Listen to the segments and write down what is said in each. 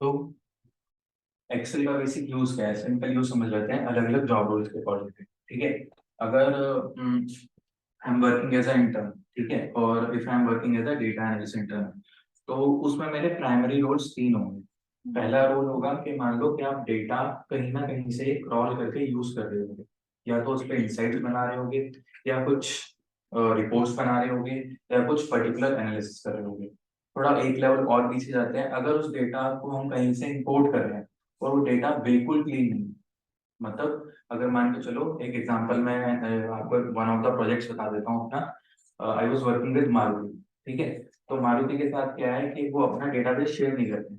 तो एक्सेल का basic use क्या है, सिंपल यूज समझ लेते हैं अलग अलग जॉब रोल्स के अकॉर्डिंग। ठीक है, अगर I am working as a intern, ठीक है, और if I am working as a data analyst intern, तो उसमें मेरे प्राइमरी रोल्स तीन होंगे। पहला रोल होगा कि मान लो कि आप डेटा कहीं ना कहीं से क्रॉल करके यूज कर रहे होंगे, या तो उस पर इंसाइट्स बना रहे होंगे, या कुछ रिपोर्ट्स बना रहे होंगे, या कुछ पर्टिकुलर एनालिसिस कर रहे होंगे। थोड़ा एक लेवल और पीछे जाते हैं, अगर उस डेटा को हम कहीं से इंपोर्ट कर रहे हैं और वो डेटा बिल्कुल क्लीन नहीं, मतलब अगर मान के चलो, एक एग्जांपल मैं आपको वन ऑफ द प्रोजेक्ट्स बता देता हूँ अपना। I was working with Maruti. ठीक है, तो मारुति के साथ क्या है कि वो अपना डेटाबेस शेयर नहीं करते।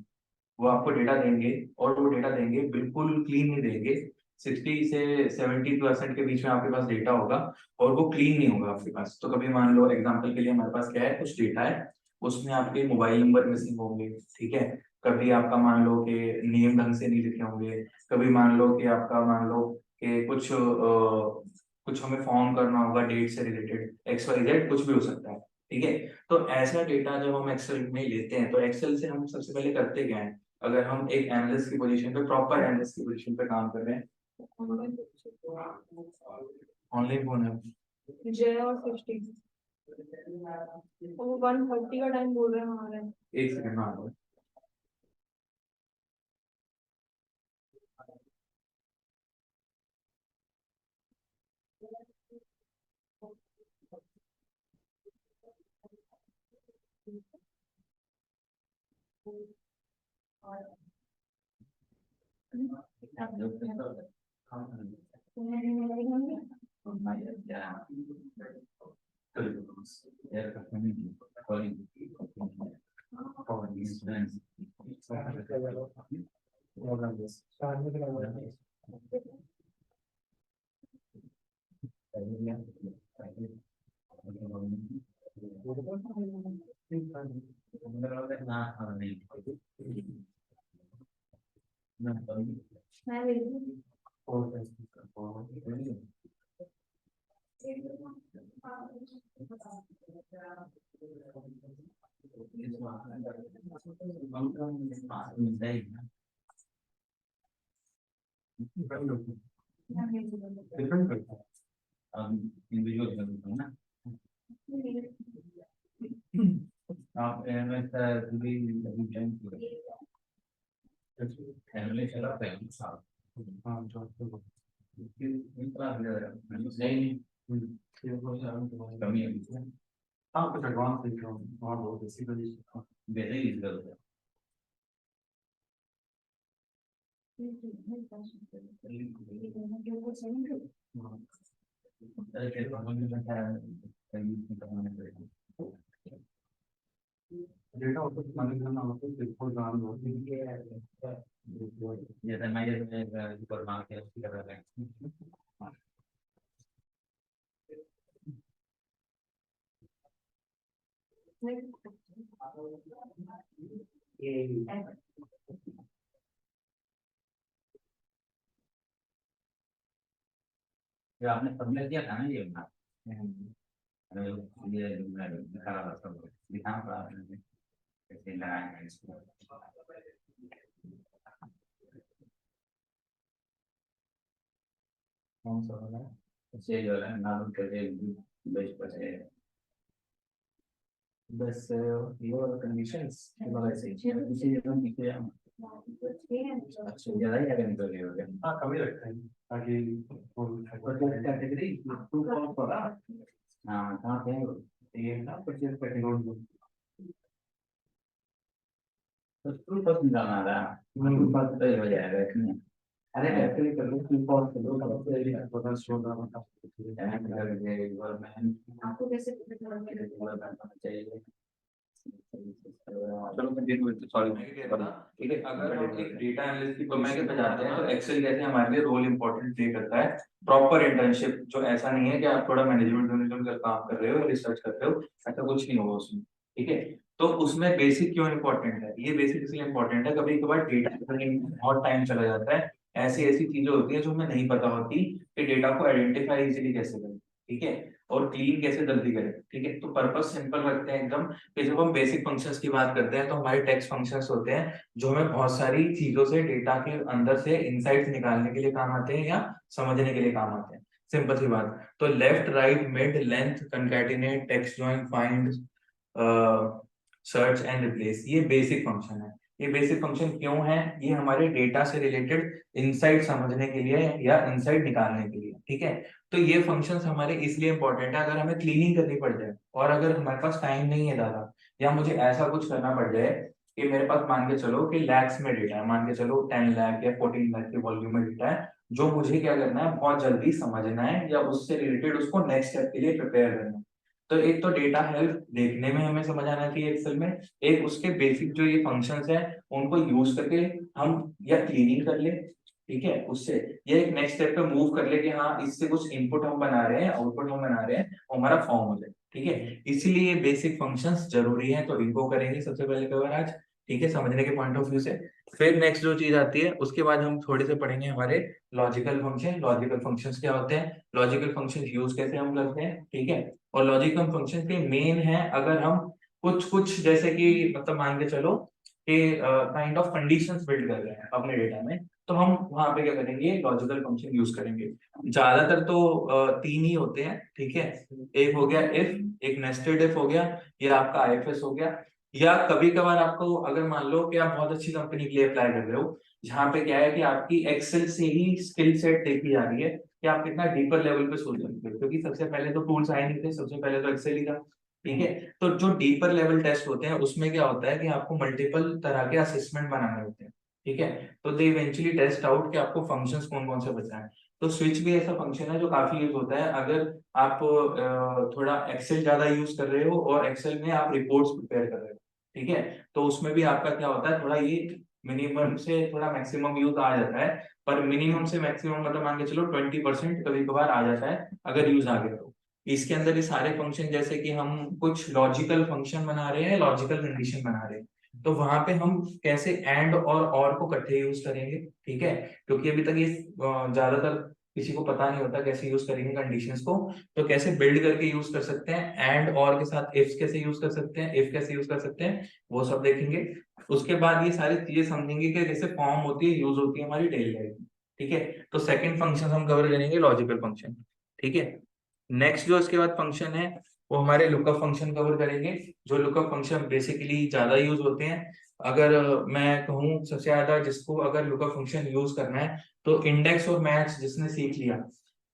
वो आपको डेटा देंगे, और वो डेटा देंगे बिल्कुल क्लीन नहीं देंगे। 60 से 70% के बीच में आपके पास डेटा होगा, और वो क्लीन नहीं होगा आपके पास। तो कभी मान लो एग्जांपल के लिए हमारे पास क्या है, कुछ डेटा है, उसमें आपके मोबाइल नंबर मिसिंग होंगे। ठीक है, कभी आपका मान लो कि नेम ढंग से नहीं लिखे होंगे, कभी मान लो कि आपका मान लो कि कुछ हमें फॉर्म करना होगा डेट से रिलेटेड, एक्स वाई जेड कुछ भी हो सकता है। ठीक है, तो ऐसा डेटा जब हम एक्सेल में लेते हैं, तो एक्सेल से हम सबसे पहले करते क्या है, अगर हम एक एनालिस्ट की पोजीशन पे, प्रॉपर एनालिस्ट की पोजीशन पे काम कर रहे हैं। ऑनलाइन फोन है जय और 50 वो 1:30 का टाइम बोल रहे हैं हमारे। एक सेकंड में आ रहा हूँ। डिफरेंट करता है इंडिविजुअल करता है ना। आप एमएस भी अभी ज्वाइन किए, फैमिली चला फैमिली साथ। हाँ जॉब तो नहीं कमी है। हाँ कुछ एडवांस देख रहा हूँ, और बहुत बेसिकली बेसिक कर रहा डेटा ऑटो मैनेज करना होता है, देखो जान लो जैसे मैं ये सुपर मार्केट कर रहा है। जो आपने सबमिट किया था ना ये बना, ये दिखा रहा था, दिखा रहा था कैसे लगाए हैं इसको। कौन सा वाला है? ये जो है नाम करके बेस्ट पर है बस your conditions ऐसे इसी जगह लिखे हैं। अच्छा ज्यादा ही आगे निकल गए हो गया। हाँ कमी रखते हैं ताकि कैटेगरी टू फॉर्म पड़ा। हाँ कहाँ पे ये ना परचेज कैटेगरी तो टू फॉर्म जाना रहा टू फॉर्म तो हो जाएगा इसमें। अरे एक्चुअली कर लो टू फॉर्म कर लो तब से ये पता चल रहा है गवर्नमेंट आपको कैसे पता चाहिए। चलो कंटिन्यू विद सॉरी ठीक है, अगर हम एक डेटा एनालिस्ट की डोमेन पे जाते हैं, तो एक्सेल कैसे हमारे लिए रोल इंपॉर्टेंट प्ले करता है। प्रॉपर इंटर्नशिप, जो ऐसा नहीं है कि आप थोड़ा मैनेजमेंट का काम कर रहे हो या रिसर्च कर रहे हो, ऐसा कुछ नहीं होगा उसमें। ठीक है, तो उसमें बेसिक क्यों इंपॉर्टेंट है, ये बेसिक इसलिए इंपॉर्टेंट है, कभी कभार डेटा बहुत टाइम चला जाता है, ऐसी ऐसी चीजें होती है जो हमें नहीं पता होती कि डेटा को आइडेंटिफाई इजीली कैसे करें। ठीक है, और क्लीन कैसे जल्दी करें, ठीक है। तो पर्पस सिंपल रखते हैं एकदम, कि जब हम बेसिक फंक्शंस की बात करते हैं तो हमारे टेक्स्ट फंक्शंस होते हैं जो हमें बहुत सारी चीजों से, डेटा के अंदर से इनसाइट्स निकालने के लिए काम आते हैं या समझने के लिए काम आते हैं। सिंपल सी बात। तो left, right, mid, length, concatenate, text join, find, search and replace, ये बेसिक फंक्शन है। ये बेसिक फंक्शन क्यों है? ये हमारे डेटा से रिलेटेड इनसाइट समझने के लिए या इनसाइट निकालने के लिए, ठीक है। तो ये फंक्शंस हमारे इसलिए इंपॉर्टेंट है, अगर हमें क्लीनिंग करनी पड़ जाए और अगर हमारे पास टाइम नहीं है ज्यादा, या मुझे ऐसा कुछ करना पड़ जाए कि मेरे पास मान के चलो कि लैक्स में डेटा है, मान के चलो 10 लाख या 14 लाख के वॉल्यूम में डेटा है, जो मुझे क्या करना है, बहुत जल्दी समझना है या उससे रिलेटेड उसको नेक्स्ट स्टेप के लिए प्रिपेयर करना है। तो एक तो डेटा हेल्प देखने में हमें समझ आना चाहिए एक्सेल में, एक उसके बेसिक जो ये फंक्शंस है उनको यूज करके हम या क्लीनिंग कर ले, ठीक है, उससे ये एक नेक्स्ट स्टेप पे मूव कर ले कि हाँ इससे कुछ इनपुट हम बना रहे हैं, आउटपुट हम बना रहे हैं, और हमारा फॉर्म हो जाए, ठीक है। इसीलिए बेसिक फंक्शंस जरूरी है, तो इनको करेंगे सबसे पहले कवर आज, ठीक है, समझने के पॉइंट ऑफ व्यू से। फिर नेक्स्ट जो चीज आती है उसके बाद हम थोड़े से पढ़ेंगे हमारे लॉजिकल फंक्शन। लॉजिकल फंक्शंस क्या होते हैं, लॉजिकल फंक्शन यूज कैसे हम करते हैं, ठीक है। और लॉजिकल फंक्शन के मेन है, अगर हम कुछ कुछ जैसे कि मतलब मान के चलो कि काइंड ऑफ कंडीशंस बिल्ड कर रहे हैं अपने डेटा में, तो हम वहां पे क्या करेंगे, लॉजिकल फंक्शन यूज करेंगे। ज्यादातर तो तीन ही होते हैं, ठीक है। एक हो गया इफ, एक नेस्टेड इफ हो गया, या आपका आईएफएस हो गया, या कभी कभार आपको अगर मान लो कि आप बहुत अच्छी कंपनी के लिए अप्लाई कर रहे हो, जहाँ पे क्या है कि आपकी एक्सेल से ही स्किल सेट देखी जा रही है कि आप कितना डीपर लेवल पे सोच सकते हो, क्योंकि सबसे पहले तो टूल्स आए नहीं थे, सबसे पहले तो एक्सेल ही था, ठीक है। तो जो डीपर लेवल टेस्ट होते हैं उसमें क्या होता है कि आपको मल्टीपल तरह के असेसमेंट बनाने होते हैं, ठीक है। तो दे इवेंचुअली टेस्ट आउट कि आपको फंक्शंस कौन कौन से बचा है। तो स्विच भी ऐसा फंक्शन है जो काफी यूज होता है अगर आप थोड़ा एक्सेल ज्यादा यूज कर रहे हो और एक्सेल में आप रिपोर्ट्स प्रिपेयर कर रहे हो, ठीक है। तो उसमें भी आपका क्या होता है, थोड़ा ये मिनिमम से थोड़ा मैक्सिमम यूज आ जाता है, पर मिनिमम से मैक्सिमम मतलब मान के चलो 20% कभी कभार आ जाता है अगर यूज आ गया तो। इसके अंदर ये सारे फंक्शन, जैसे कि हम कुछ लॉजिकल फंक्शन बना रहे हैं, लॉजिकल कंडीशन बना रहे हैं, तो वहां पे हम कैसे एंड और को इकट्ठे यूज करेंगे, ठीक है। क्योंकि अभी तक ये ज्यादातर किसी को पता नहीं होता कैसे यूज करेंगे कंडीशंस को। तो कैसे बिल्ड करके यूज कर सकते हैं, एंड और के साथ इफ कैसे यूज कर सकते हैं, इफ कैसे यूज कर सकते हैं, वो सब देखेंगे। उसके बाद ये सारी चीजें समझेंगे कि जैसे फॉर्म होती है, यूज होती है हमारी डेली लाइफ में, ठीक है। तो सेकंड फंक्शन हम कवर करेंगे लॉजिकल फंक्शन, ठीक है। नेक्स्ट जो इसके बाद फंक्शन है वो हमारे लुकअप फंक्शन कवर करेंगे। जो लुकअप फंक्शन बेसिकली ज्यादा यूज होते हैं, अगर मैं कहूँ सबसे ज्यादा जिसको अगर लुकअप फंक्शन यूज करना है, तो इंडेक्स और मैच जिसने सीख लिया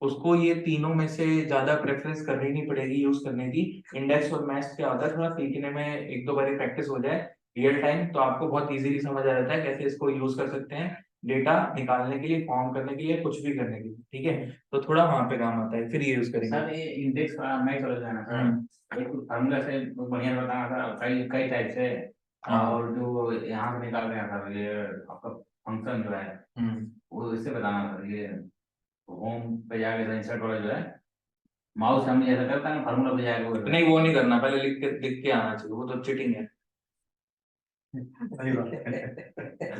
उसको ये तीनों में से ज्यादा प्रेफरेंस करनी नहीं पड़ेगी यूज करने की। इंडेक्स और मैच क्या होता है, थोड़ा सीखने में एक दो बार प्रैक्टिस हो जाए रियल टाइम, तो आपको बहुत इजीली समझ आ जाता है कैसे इसको यूज कर सकते हैं डेटा निकालने के लिए, फॉर्म करने के लिए, कुछ भी करने के लिए, ठीक है। तो थोड़ा वहां पे काम आता है, फिर ये यूज करेंगे। सर ये इंडेक्स का मैं चला जाना सर, एक फार्मूला से बढ़िया बताना था, कई कई टाइप से, और जो यहाँ से निकाल रहे हैं सर ये आपका फंक्शन जो है वो इससे बताना सर, ये होम पे जाके सर इंसर्ट वाला जो है माउस हम ऐसा करता है ना, फार्मूला पे जाके वो नहीं वो नहीं करना, पहले लिख के आना चाहिए, वो तो चिटिंग है। सही बात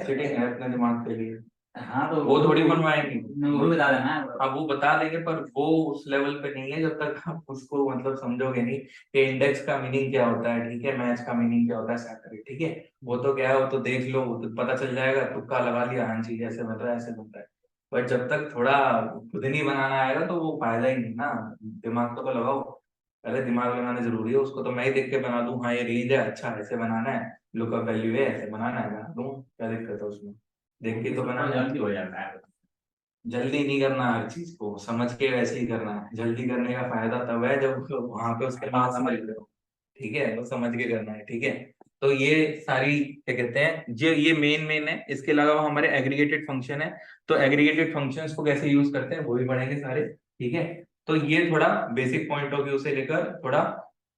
चिटिंग है अपने दिमाग के लिए। हाँ तो वो थोड़ी बनवाएंगे, वो भी बता देना। अब वो बता देंगे पर वो उस लेवल पे नहीं है जब तक आप उसको मतलब समझोगे नहीं कि इंडेक्स का मीनिंग क्या होता है, ठीक है, मैच का मीनिंग क्या होता है, सैकड़े, ठीक है। वो तो क्या है, वो तो देख लो, वो तो पता चल जाएगा, तुक्का लगा लिया, हाँ चीज ऐसे बन रहा है, ऐसे बनता है। पर जब तक थोड़ा खुद नहीं बनाना आएगा तो वो फायदा ही नहीं ना। दिमाग तो लगाओ, पहले दिमाग लगाना जरूरी है, उसको तो मैं ही देख के बना दूं, हाँ ये रेंज है, अच्छा ऐसे बनाना है, लुकअप वैल्यू है, ऐसे बनाना है, बना दूं, क्या दिक्कत है उसमें, देख के तो बनाना है। जल्दी हो जाता है। जल्दी नहीं करना, हर चीज को समझ के वैसे ही करना है। जल्दी करने का फायदा तब है जब वहां पे उसके बाद समझ रहे हो, ठीक है, तो समझ के करना है, ठीक है। तो ये सारी क्या कहते हैं, ये मेन है। इसके अलावा हमारे एग्रीगेटेड फंक्शन है, तो एग्रीगेटेड फंक्शंस को कैसे यूज करते हैं वो भी पढ़ेंगे सारे, ठीक है। तो ये थोड़ा बेसिक पॉइंट ऑफ व्यू से लेकर थोड़ा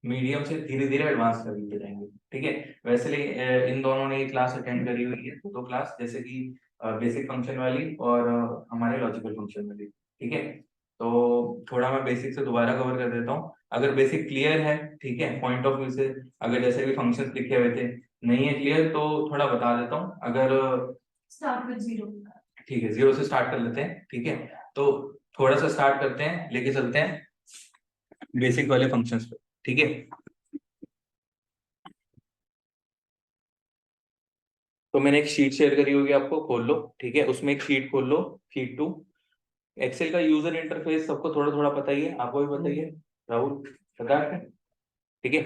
मीडियम से धीरे धीरे एडवांस कर लिए जाएंगे, ठीक है। वैसे इन दोनों ने क्लास अटेंड करी हुई है, दो क्लास, जैसे कि बेसिक फंक्शन वाली और हमारे लॉजिकल फंक्शन वाली, ठीक है। तो थोड़ा मैं बेसिक से दोबारा कवर कर देता हूँ, अगर बेसिक क्लियर है, ठीक है, पॉइंट ऑफ व्यू से, अगर जैसे भी फंक्शंस लिखे हुए थे नहीं है क्लियर तो थोड़ा बता देता हूँ। अगर स्टार्ट विद जीरो। ठीक है, जीरो से स्टार्ट कर लेते हैं, ठीक है। तो थोड़ा सा स्टार्ट करते हैं, लेके चलते हैं। बेसिक वाले फंक्शंस पे, ठीक है। तो मैंने एक शीट शेयर करी होगी आपको, खोल लो, ठीक है। उसमें एक शीट खोल लो, शीट 2। एक्सेल का यूजर इंटरफेस सबको थोड़ा थोड़ा पता ही है, आपको भी बताइए, राहुल पता है, ठीक है।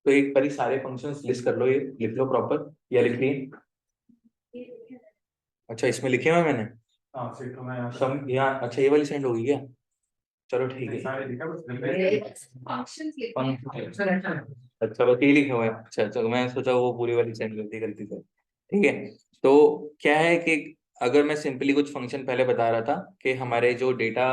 तो एक बारी सारे फंक्शंस लिस्ट कर लो, ये लिख लो प्रॉपर, या लिख लिए? अच्छा, इसमें लिखे हुए मैंने, हाँ फिर तो मैं सब यहाँ, अच्छा ये वाली सेंड होगी क्या? चलो ठीक है। सारे लिखा बस फंक्शंस अच्छा बस ये लिखा हुआ है, अच्छा अच्छा, मैं सोचा वो पूरी वाली सेंड कर दी गलती से, ठीक है। तो क्या है कि अगर मैं सिंपली कुछ फंक्शन पहले बता रहा था कि हमारे जो डेटा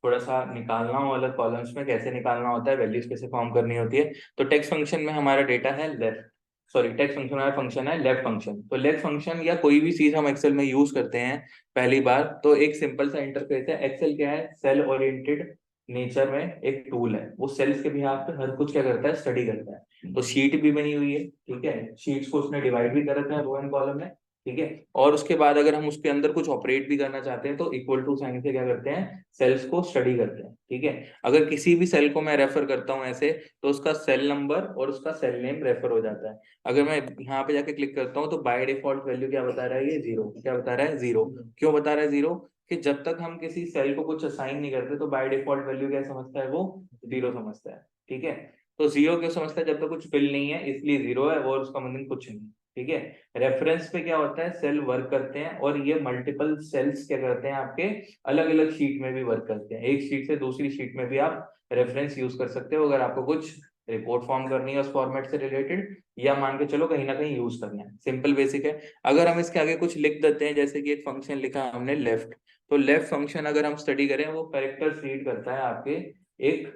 थोड़ा सा निकालना हो अलग कॉलम्स में, कैसे निकालना होता है, वैल्यूज कैसे फॉर्म करनी होती है। तो टेक्स्ट फंक्शन में हमारा डेटा है लेफ्ट, सॉरी टेक्स्ट फंक्शन हमारा फंक्शन है लेफ्ट फंक्शन। तो लेफ्ट फंक्शन या कोई भी चीज हम एक्सेल में यूज करते हैं पहली बार, तो एक सिंपल सा इंटरफेस है। एक्सेल क्या है, सेल ओरिएंटेड नेचर में एक टूल है, वो सेल्स के बिहाफ पे हर कुछ क्या करता है, स्टडी करता है। तो शीट भी बनी हुई है, ठीक है, शीट्स को उसने डिवाइड भी कर रखा है रो एंड कॉलम में, ठीक है। और उसके बाद अगर हम उसके अंदर कुछ ऑपरेट भी करना चाहते हैं तो इक्वल टू साइन से क्या करते हैं, सेल्स को स्टडी करते हैं, ठीक है। अगर किसी भी सेल को मैं रेफर करता हूं ऐसे, तो उसका सेल नंबर और उसका सेल नेम रेफर हो जाता है। अगर मैं यहाँ पे जाके क्लिक करता हूँ तो बाय डिफॉल्ट वैल्यू क्या बता रहा है, ये जीरो, क्या बता रहा है, जीरो। क्यों बता रहा है जीरो? कि जब तक हम किसी सेल को कुछ असाइन नहीं करते तो बाय डिफॉल्ट वैल्यू क्या समझता है, वो जीरो समझता है, ठीक है। तो जीरो क्यों समझता है, जब तक कुछ फिल नहीं है इसलिए जीरो है, और उसका मतलब कुछ नहीं, ठीक है। रेफरेंस पे क्या होता है, सेल वर्क करते हैं, और ये मल्टीपल सेल्स क्या करते हैं आपके, अलग अलग शीट में भी वर्क करते हैं। एक शीट से दूसरी शीट में भी आप रेफरेंस यूज कर सकते हो अगर आपको कुछ रिपोर्ट फॉर्म करनी है उस फॉर्मेट से रिलेटेड, या मान के चलो कहीं ना कहीं यूज करना है, सिंपल बेसिक है। अगर हम इसके आगे कुछ लिख देते हैं, जैसे कि एक फंक्शन लिखा हमने लेफ्ट, तो लेफ्ट फंक्शन अगर हम स्टडी करें वो कैरेक्टर्स रीड करता है आपके, एक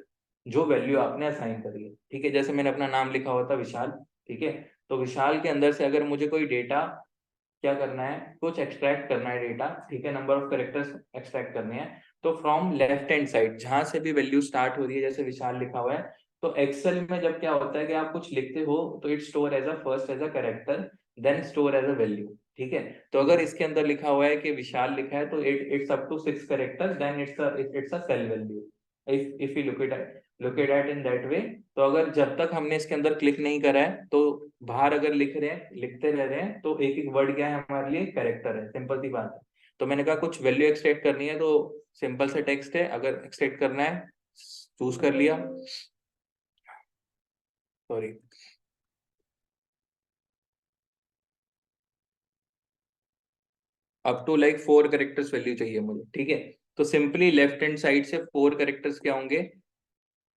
जो वैल्यू आपने असाइन करी है, ठीक है। जैसे मैंने अपना नाम लिखा हुआ था विशाल, ठीक है। तो विशाल के अंदर से अगर मुझे कोई डेटा क्या करना है, कुछ एक्सट्रैक्ट करना है डेटा, ठीक है, नंबर ऑफ कैरेक्टर्स एक्सट्रैक्ट करने हैं, तो फ्रॉम लेफ्ट हैंड साइड जहां से भी वैल्यू स्टार्ट हो रही है, जैसे विशाल लिखा हुआ है, तो एक्सेल में जब क्या होता है कि आप कुछ लिखते हो तो it store as a first as a character, then store as a value, ठीक है। तो अगर इसके अंदर लिखा हुआ है कि विशाल लिखा है तो it's up to 6 character, then it's a cell value, if you look it at in that way. तो अगर जब तक हमने इसके अंदर क्लिक नहीं करा है, तो बाहर अगर लिख रहे हैं, लिखते रह रहे हैं, तो एक एक वर्ड क्या है हमारे लिए, कैरेक्टर है, सिंपल सी बात है। तो मैंने कहा कुछ वैल्यू एक्सट्रैक्ट करनी है तो सिंपल से टेक्स्ट है, अगर एक्सट्रैक्ट करना है चूज कर लिया, sorry, up to like 4 characters value चाहिए मुझे, ठीक है। तो सिंपली लेफ्ट हैंड साइड से 4 कैरेक्टर्स क्या होंगे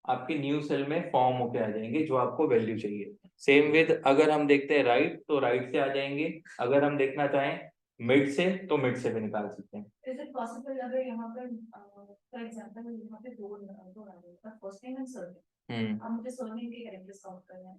आपके न्यू सेल में फॉर्म होके आ जाएंगे, जो आपको वैल्यू चाहिए। सेम विद अगर हम देखते हैं राइट, तो राइट से आ जाएंगे। अगर हम देखना चाहें मिड से, तो मिड से भी निकाल सकते हैं। इज इट पॉसिबल अगर यहाँ पर फॉर एग्जांपल यहाँ पे दो दो आ रहे हैं, फर्स्ट नेम एंड सरनेम, अब मुझे सरनेम के कैरेक्टर्स काउंट करना है।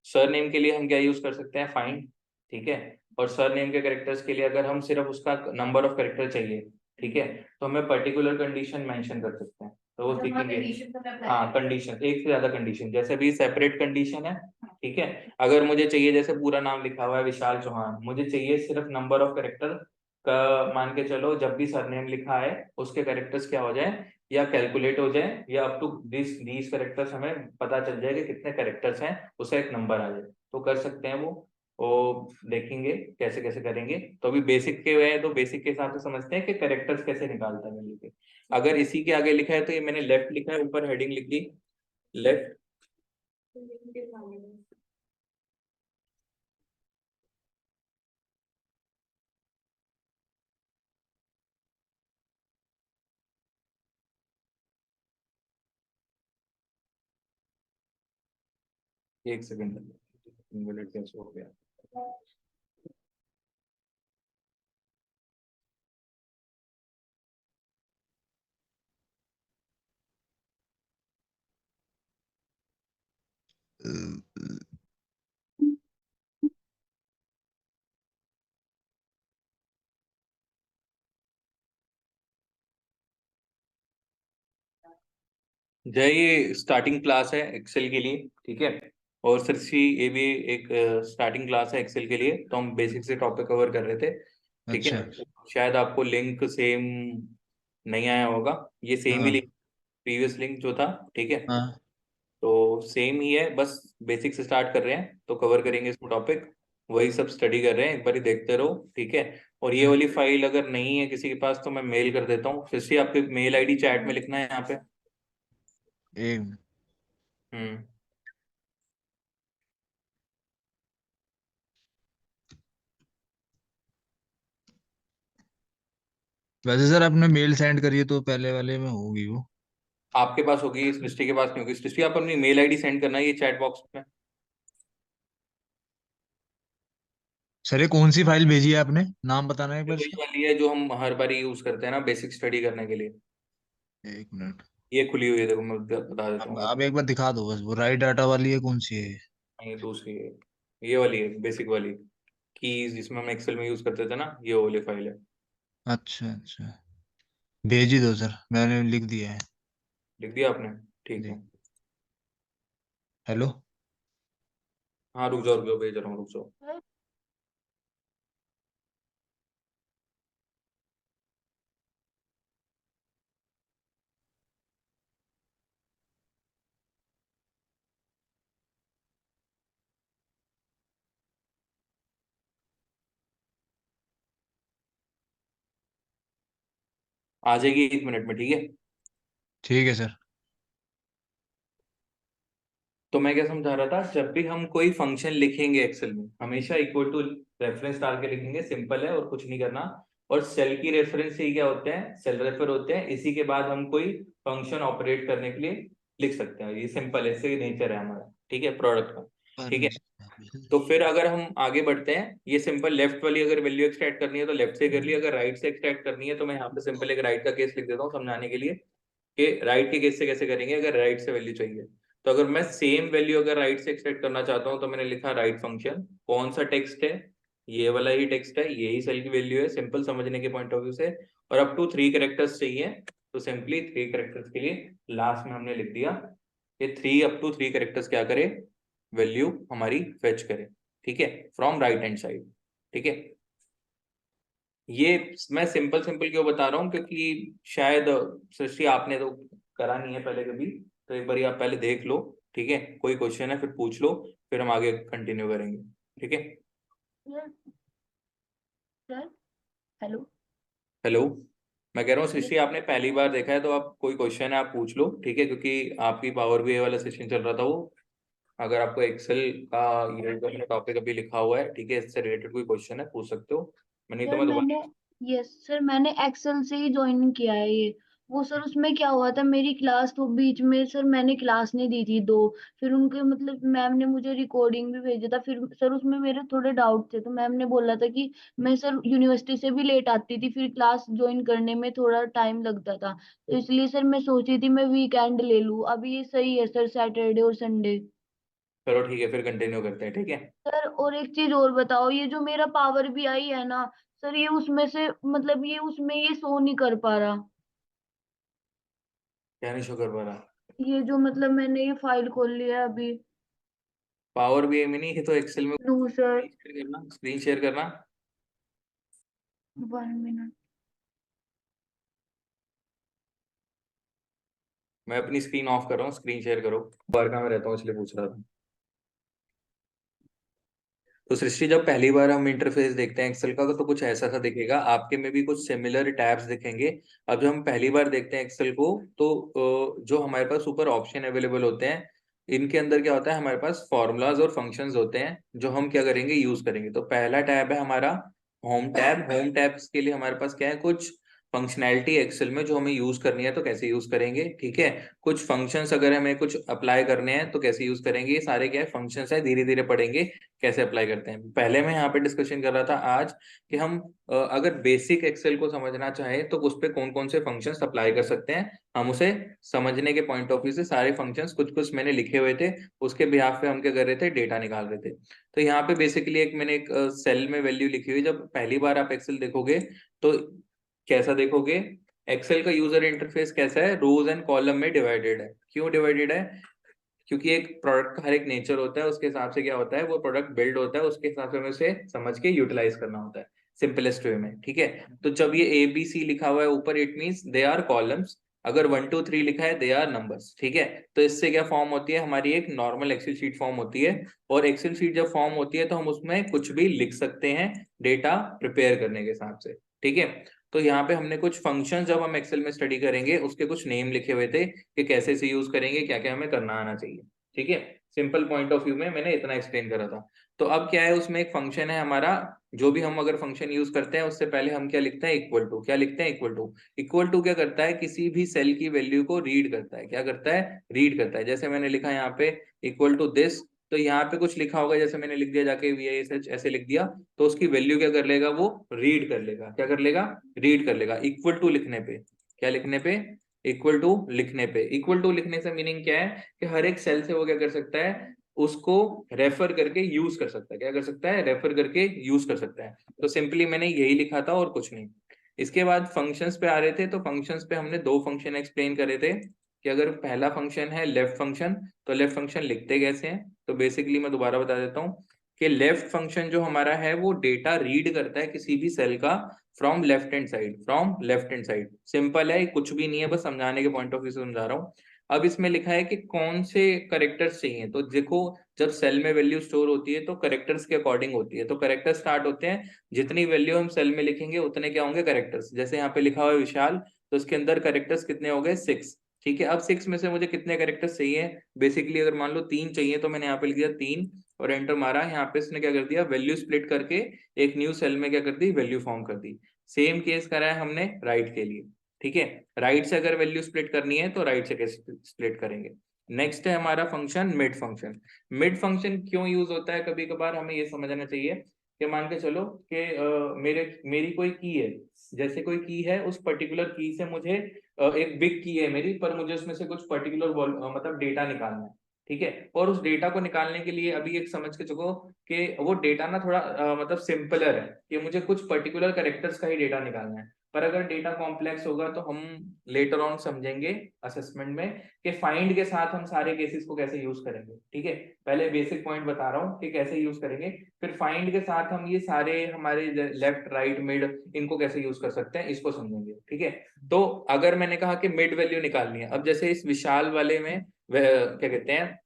सर नेम के लिए हम क्या यूज कर सकते हैं, फाइंड, ठीक है। और सर नेम के कैरेक्टर्स के लिए अगर हम सिर्फ उसका नंबर ऑफ कैरेक्टर चाहिए, ठीक है, तो हमें पर्टिकुलर कंडीशन मेंशन कर सकते हैं, तो वो मतलब वहाँ सीखेंगे। कंडीशन का मैं अप्लाई हाँ, कंडीशन, एक से ज्यादा कंडीशन, जैसे भी सेपरेट कंडीशन है, ठीक है। अगर मुझे चाहिए, जैसे पूरा नाम लिखा हुआ है विशाल चौहान, मुझे चाहिए सिर्फ नंबर ऑफ कैरेक्टर का, मान के चलो जब भी सरनेम लिखा है उसके कैरेक्टर्स क्या हो जाए, या कैलकुलेट हो जाए, या अप टू दीज कैरेक्टर्स हमें पता चल जाए कि कितने कैरेक्टर्स हैं, उसका एक नंबर आ जाए, तो कर सकते हैं वो देखेंगे कैसे कैसे करेंगे। तो अभी बेसिक के वे तो बेसिक के हिसाब से समझते हैं कि कैरेक्टर्स कैसे निकालता है वैल्यू के। अगर इसी के आगे लिखा है तो ये मैंने लेफ्ट लिखा है, ऊपर हेडिंग लिख दी लेफ्ट। एक सेकंड, मिनट कैसे हो गया। जय, ये स्टार्टिंग क्लास है एक्सेल के लिए, ठीक है। और सृष्टि, ये भी एक स्टार्टिंग क्लास है एक्सेल के लिए, तो हम बेसिक से टॉपिक कवर कर रहे थे, ठीक है। अच्छा। शायद आपको लिंक सेम नहीं आया होगा, ये सेम ही हाँ लिंक, प्रीवियस लिंक जो था, ठीक है, हाँ। तो सेम ही है, बस बेसिक से स्टार्ट कर रहे हैं, तो कवर करेंगे इसको टॉपिक, वही सब स्टडी कर रहे हैं, एक बार देखते रहो, ठीक है। और ये वाली फाइल अगर नहीं है किसी के पास तो मैं मेल कर देता हूँ, सृष्टि आपके मेल आईडी चैट में लिखना है यहाँ पे। एक हम्म। वैसे सर आपने मेल सेंड करी है तो पहले वाले में होगी वो। आपके पास होगी, सृष्टि के पास नहीं होगी। सृष्टि आप अपनी मेल आईडी सेंड करना है ये चैट बॉक्स में। सर ये कौन सी फाइल भेजी है आपने, नाम बताना है एक ये बार वही इसका। वाली है जो हम हर बार यूज करते हैं ना बेसिक स्टडी करने के लिए। एक मिनट। ये खुली हुई है, देखो मैं बता देता अब हूँ आप एक बार दिखा दो बस, वो राइट डाटा वाली है कौन सी है। ये दूसरी है, ये वाली है बेसिक वाली, कीज जिसमें हम एक्सेल में यूज करते थे ना, ये वाली फाइल है। अच्छा अच्छा, भेज ही दो सर, मैंने लिख दिया है। लिख दिया आपने, ठीक जी। है। हेलो। हाँ रुक जाओ, भेज रहा हूँ, रुक जाओ। आ जाएगी 1 मिनट में, ठीक है। ठीक है सर। तो मैं क्या समझा रहा था, जब भी हम कोई फंक्शन लिखेंगे एक्सेल में, हमेशा इक्वल टू रेफरेंस डाल के लिखेंगे, सिंपल है और कुछ नहीं करना। और सेल की रेफरेंस ही क्या होते हैं, सेल रेफर होते हैं, इसी के बाद हम कोई फंक्शन ऑपरेट करने के लिए लिख सकते हैं, ये सिंपल है, इससे नेचर है हमारा, ठीक है, प्रोडक्ट का, ठीक है। तो फिर अगर हम आगे बढ़ते हैं, ये सिंपल लेफ्ट वाली अगर वैल्यू एक्सट्रैक्ट करनी है तो लेफ्ट से कर ली, अगर राइट से एक्सट्रैक्ट करनी है तो मैं यहाँ पे सिंपल एक राइट का केस लिख देता हूँ समझाने के लिए, कि राइट के केस से कैसे करेंगे अगर राइट से वैल्यू चाहिए। तो अगर मैं सेम वैल्यू अगर राइट से एक्सट्रैक्ट करना चाहता हूँ तो मैंने लिखा राइट फंक्शन, कौन सा टेक्स्ट है, ये वाला ही टेक्स्ट है, यही सेल की वैल्यू है, सिंपल समझने के पॉइंट ऑफ व्यू से, और अप टू 3 कैरेक्टर्स चाहिए, तो सिंपली 3 कैरेक्टर्स के लिए लास्ट में हमने लिख दिया ये 3 अप टू 3 कैरेक्टर्स क्या करे, वैल्यू हमारी फेच करे, ठीक है, फ्रॉम राइट हैंड साइड, ठीक है। ये मैं सिंपल सिंपल क्यों बता रहा हूँ, क्योंकि शायद सृष्टि आपने तो करा नहीं है पहले कभी, तो एक बार आप पहले देख लो, ठीक है, कोई क्वेश्चन है फिर पूछ लो, फिर हम आगे कंटिन्यू करेंगे, ठीक है। Sir hello. हेलो, मैं कह रहा हूँ सृष्टि आपने पहली बार देखा है तो आप कोई क्वेश्चन है आप पूछ लो, ठीक है, क्योंकि आपकी पावर बीआई वाला सेशन चल रहा था वो, अगर आपको एक्सेल का ये टॉपिक अभी लिखा हुआ है, ठीक है, इससे रिलेटेड कोई क्वेश्चन है पूछ सकते हो, मैं नहीं तो सर मैं दोबारा। मैंने यस सर मैंने एक्सेल से ही ज्वाइन किया है ये। वो सर उसमें क्या हुआ था, मेरी क्लास तो बीच में सर मैंने क्लास नहीं दी थी दो, फिर उनके मतलब मैम ने मुझे रिकॉर्डिंग भी भेजा था, फिर सर उसमें मेरे थोड़े डाउट थे, तो मैम ने बोला था कि मैं सर यूनिवर्सिटी से भी लेट आती थी, फिर क्लास ज्वाइन करने में थोड़ा टाइम लगता था, तो इसलिए सर मैं सोची थी मैं वीकेंड ले लूँ, अभी ये सही है सर, सैटरडे और संडे। चलो ठीक है, फिर कंटिन्यू करते हैं, ठीक है। सर और एक चीज और बताओ, ये जो मेरा पावर बीआई है ना सर, ये उसमें से मतलब ये उसमें ये शो नहीं कर पा रहा। क्या नहीं शो कर पा रहा, ये जो मतलब मैंने ये फाइल खोल लिया है अभी। पावर बीआई में नहीं, ये तो एक्सेल में। No sir. स्क्रीन शेयर करना। 1 मिनट। मैं अपनी स्क्रीन ऑफ कर रहा हूँ, स्क्रीन शेयर करो, बार का मैं रहता हूँ इसलिए पूछ रहा था। तो सृष्टि, जब पहली बार हम इंटरफेस देखते हैं एक्सेल का तो कुछ ऐसा सा दिखेगा, आपके में भी कुछ सिमिलर टैब्स दिखेंगे। अब जब हम पहली बार देखते हैं एक्सेल को तो जो हमारे पास ऊपर ऑप्शन अवेलेबल होते हैं, इनके अंदर क्या होता है, हमारे पास फॉर्मूलाज और फंक्शंस होते हैं जो हम क्या करेंगे, यूज करेंगे। तो पहला टैब है हमारा होम टैब, होम टैब्स के लिए हमारे पास क्या है, कुछ फंक्शनैलिटी एक्सेल में जो हमें यूज करनी है तो कैसे यूज करेंगे, ठीक है। कुछ फंक्शंस अगर हमें कुछ अप्लाई करने हैं तो कैसे यूज करेंगे, ये सारे क्या है फंक्शंस है, धीरे धीरे पढ़ेंगे कैसे अप्लाई करते हैं। पहले मैं यहाँ पे डिस्कशन कर रहा था आज कि हम अगर बेसिक एक्सेल को समझना चाहें तो उस पे कौन कौन से फंक्शंस अप्लाई कर सकते हैं, हम उसे समझने के पॉइंट ऑफ व्यू से सारे फंक्शंस कुछ कुछ मैंने लिखे हुए थे, उसके बिहाफ पे हम क्या कर रहे थे, डेटा निकाल रहे थे। तो यहाँ पे बेसिकली मैंने एक सेल में वैल्यू लिखी हुई, जब पहली बार आप एक्सेल देखोगे तो कैसा देखोगे, एक्सेल का यूजर इंटरफेस कैसा है, रोज एंड कॉलम में डिवाइडेड है। क्यों डिवाइडेड है, क्योंकि एक प्रोडक्ट का हर एक नेचर होता है, उसके हिसाब से क्या होता है, वो प्रोडक्ट बिल्ड होता है, उसके हिसाब से हमें उसे समझ के यूटिलाइज करना होता है सिंपलेस्ट वे में। ठीक है, तो जब ये ABC लिखा हुआ है ऊपर, it means they are columns. अगर 1 2 3 लिखा है, दे आर नंबर्स। ठीक है, तो इससे क्या फॉर्म होती है हमारी, एक नॉर्मल एक्सेल शीट फॉर्म होती है। और एक्सेल शीट जब फॉर्म होती है तो हम उसमें कुछ भी लिख सकते हैं डेटा प्रिपेयर करने के हिसाब से। ठीक है, तो यहाँ पे हमने कुछ फंक्शन जब हम एक्सेल में स्टडी करेंगे उसके कुछ नेम लिखे हुए थे कि कैसे इसे यूज करेंगे, क्या क्या हमें करना आना चाहिए। ठीक है, सिंपल पॉइंट ऑफ व्यू में मैंने इतना एक्सप्लेन करा था। तो अब क्या है, उसमें एक फंक्शन है हमारा, जो भी हम अगर फंक्शन यूज करते हैं उससे पहले हम क्या लिखते हैं, इक्वल टू। क्या लिखते हैं, इक्वल टू। इक्वल टू क्या करता है, किसी भी सेल की वैल्यू को रीड करता है। क्या करता है, रीड करता है। जैसे मैंने लिखा यहाँ पे इक्वल टू दिस, तो यहाँ पे कुछ लिखा होगा, जैसे मैंने लिख दिया जाके VISH ऐसे लिख दिया, तो उसकी वैल्यू क्या कर लेगा, वो रीड कर लेगा। क्या कर लेगा, रीड कर लेगा। इक्वल टू लिखने पे, क्या लिखने पे, इक्वल टू लिखने पे। इक्वल टू लिखने से मीनिंग क्या है कि हर एक सेल से वो क्या कर सकता है, उसको रेफर करके यूज कर सकता है। क्या कर सकता है, रेफर करके यूज कर सकता है। तो सिंपली मैंने यही लिखा था और कुछ नहीं। इसके बाद फंक्शंस पे आ रहे थे, तो फंक्शंस पे हमने दो फंक्शन एक्सप्लेन करे थे कि अगर पहला फंक्शन है लेफ्ट फंक्शन, तो लेफ्ट फंक्शन लिखते कैसे हैं। तो बेसिकली मैं दोबारा बता देता हूँ कि लेफ्ट फंक्शन जो हमारा है वो डेटा रीड करता है किसी भी सेल का from left hand side, from left hand side. Simple है, कुछ भी नहीं है, बस समझाने के पॉइंट ऑफ व्यू से समझा रहा हूँ। अब इसमें लिखा है कि कौन से करेक्टर्स चाहिए। तो देखो, जब सेल में वैल्यू स्टोर होती है तो करेक्टर्स के अकॉर्डिंग होती है। तो करेक्टर स्टार्ट होते हैं, जितनी वैल्यू हम सेल में लिखेंगे उतने क्या होंगे, करेक्टर्स। जैसे यहाँ पे लिखा हुआ है विशाल, तो इसके अंदर करेक्टर्स कितने हो गए, 6। ठीक है, अब 6 में से मुझे कितने करेक्टर्स चाहिए, बेसिकली अगर मान लो 3 चाहिए, तो मैंने यहाँ पे लिख दिया 3 और एंटर मारा। यहाँ पे इसने क्या कर दिया, वैल्यू स्प्लिट करके एक न्यू सेल में क्या कर दी, वैल्यू फॉर्म कर दी। सेम केस करा है हमने राइट के लिए। ठीक है, राइट से अगर वैल्यू स्प्लिट करनी है तो राइट से कैसे स्प्लिट करेंगे। नेक्स्ट है हमारा function mid function. Mid function क्यों यूज होता है, कभी कभार हमें ये समझना चाहिए कि मान के चलो कि मेरी कोई की है, जैसे कोई की है, उस पर्टिकुलर की से मुझे एक बिग की है मेरी, पर मुझे उसमें से कुछ पर्टिकुलर मतलब डेटा निकालना है। ठीक है, और उस डेटा को निकालने के लिए अभी एक समझ के चुको कि वो डेटा ना थोड़ा मतलब सिंपलर है कि मुझे कुछ पर्टिकुलर कैरेक्टर्स का ही डेटा निकालना है। पर अगर डेटा कॉम्प्लेक्स होगा तो हम लेटर ऑन समझेंगे असेसमेंट में कि फाइंड के साथ हम सारे केसेस को कैसे यूज करेंगे। ठीक है, पहले बेसिक पॉइंट बता रहा हूँ कि कैसे यूज करेंगे, फिर फाइंड के साथ हम ये सारे हमारे लेफ्ट राइट मिड इनको कैसे यूज कर सकते हैं, इसको समझेंगे। ठीक है, तो अगर मैंने कहा कि मिड वैल्यू निकालनी है, अब जैसे इस विशाल वाले में क्या कहते हैं,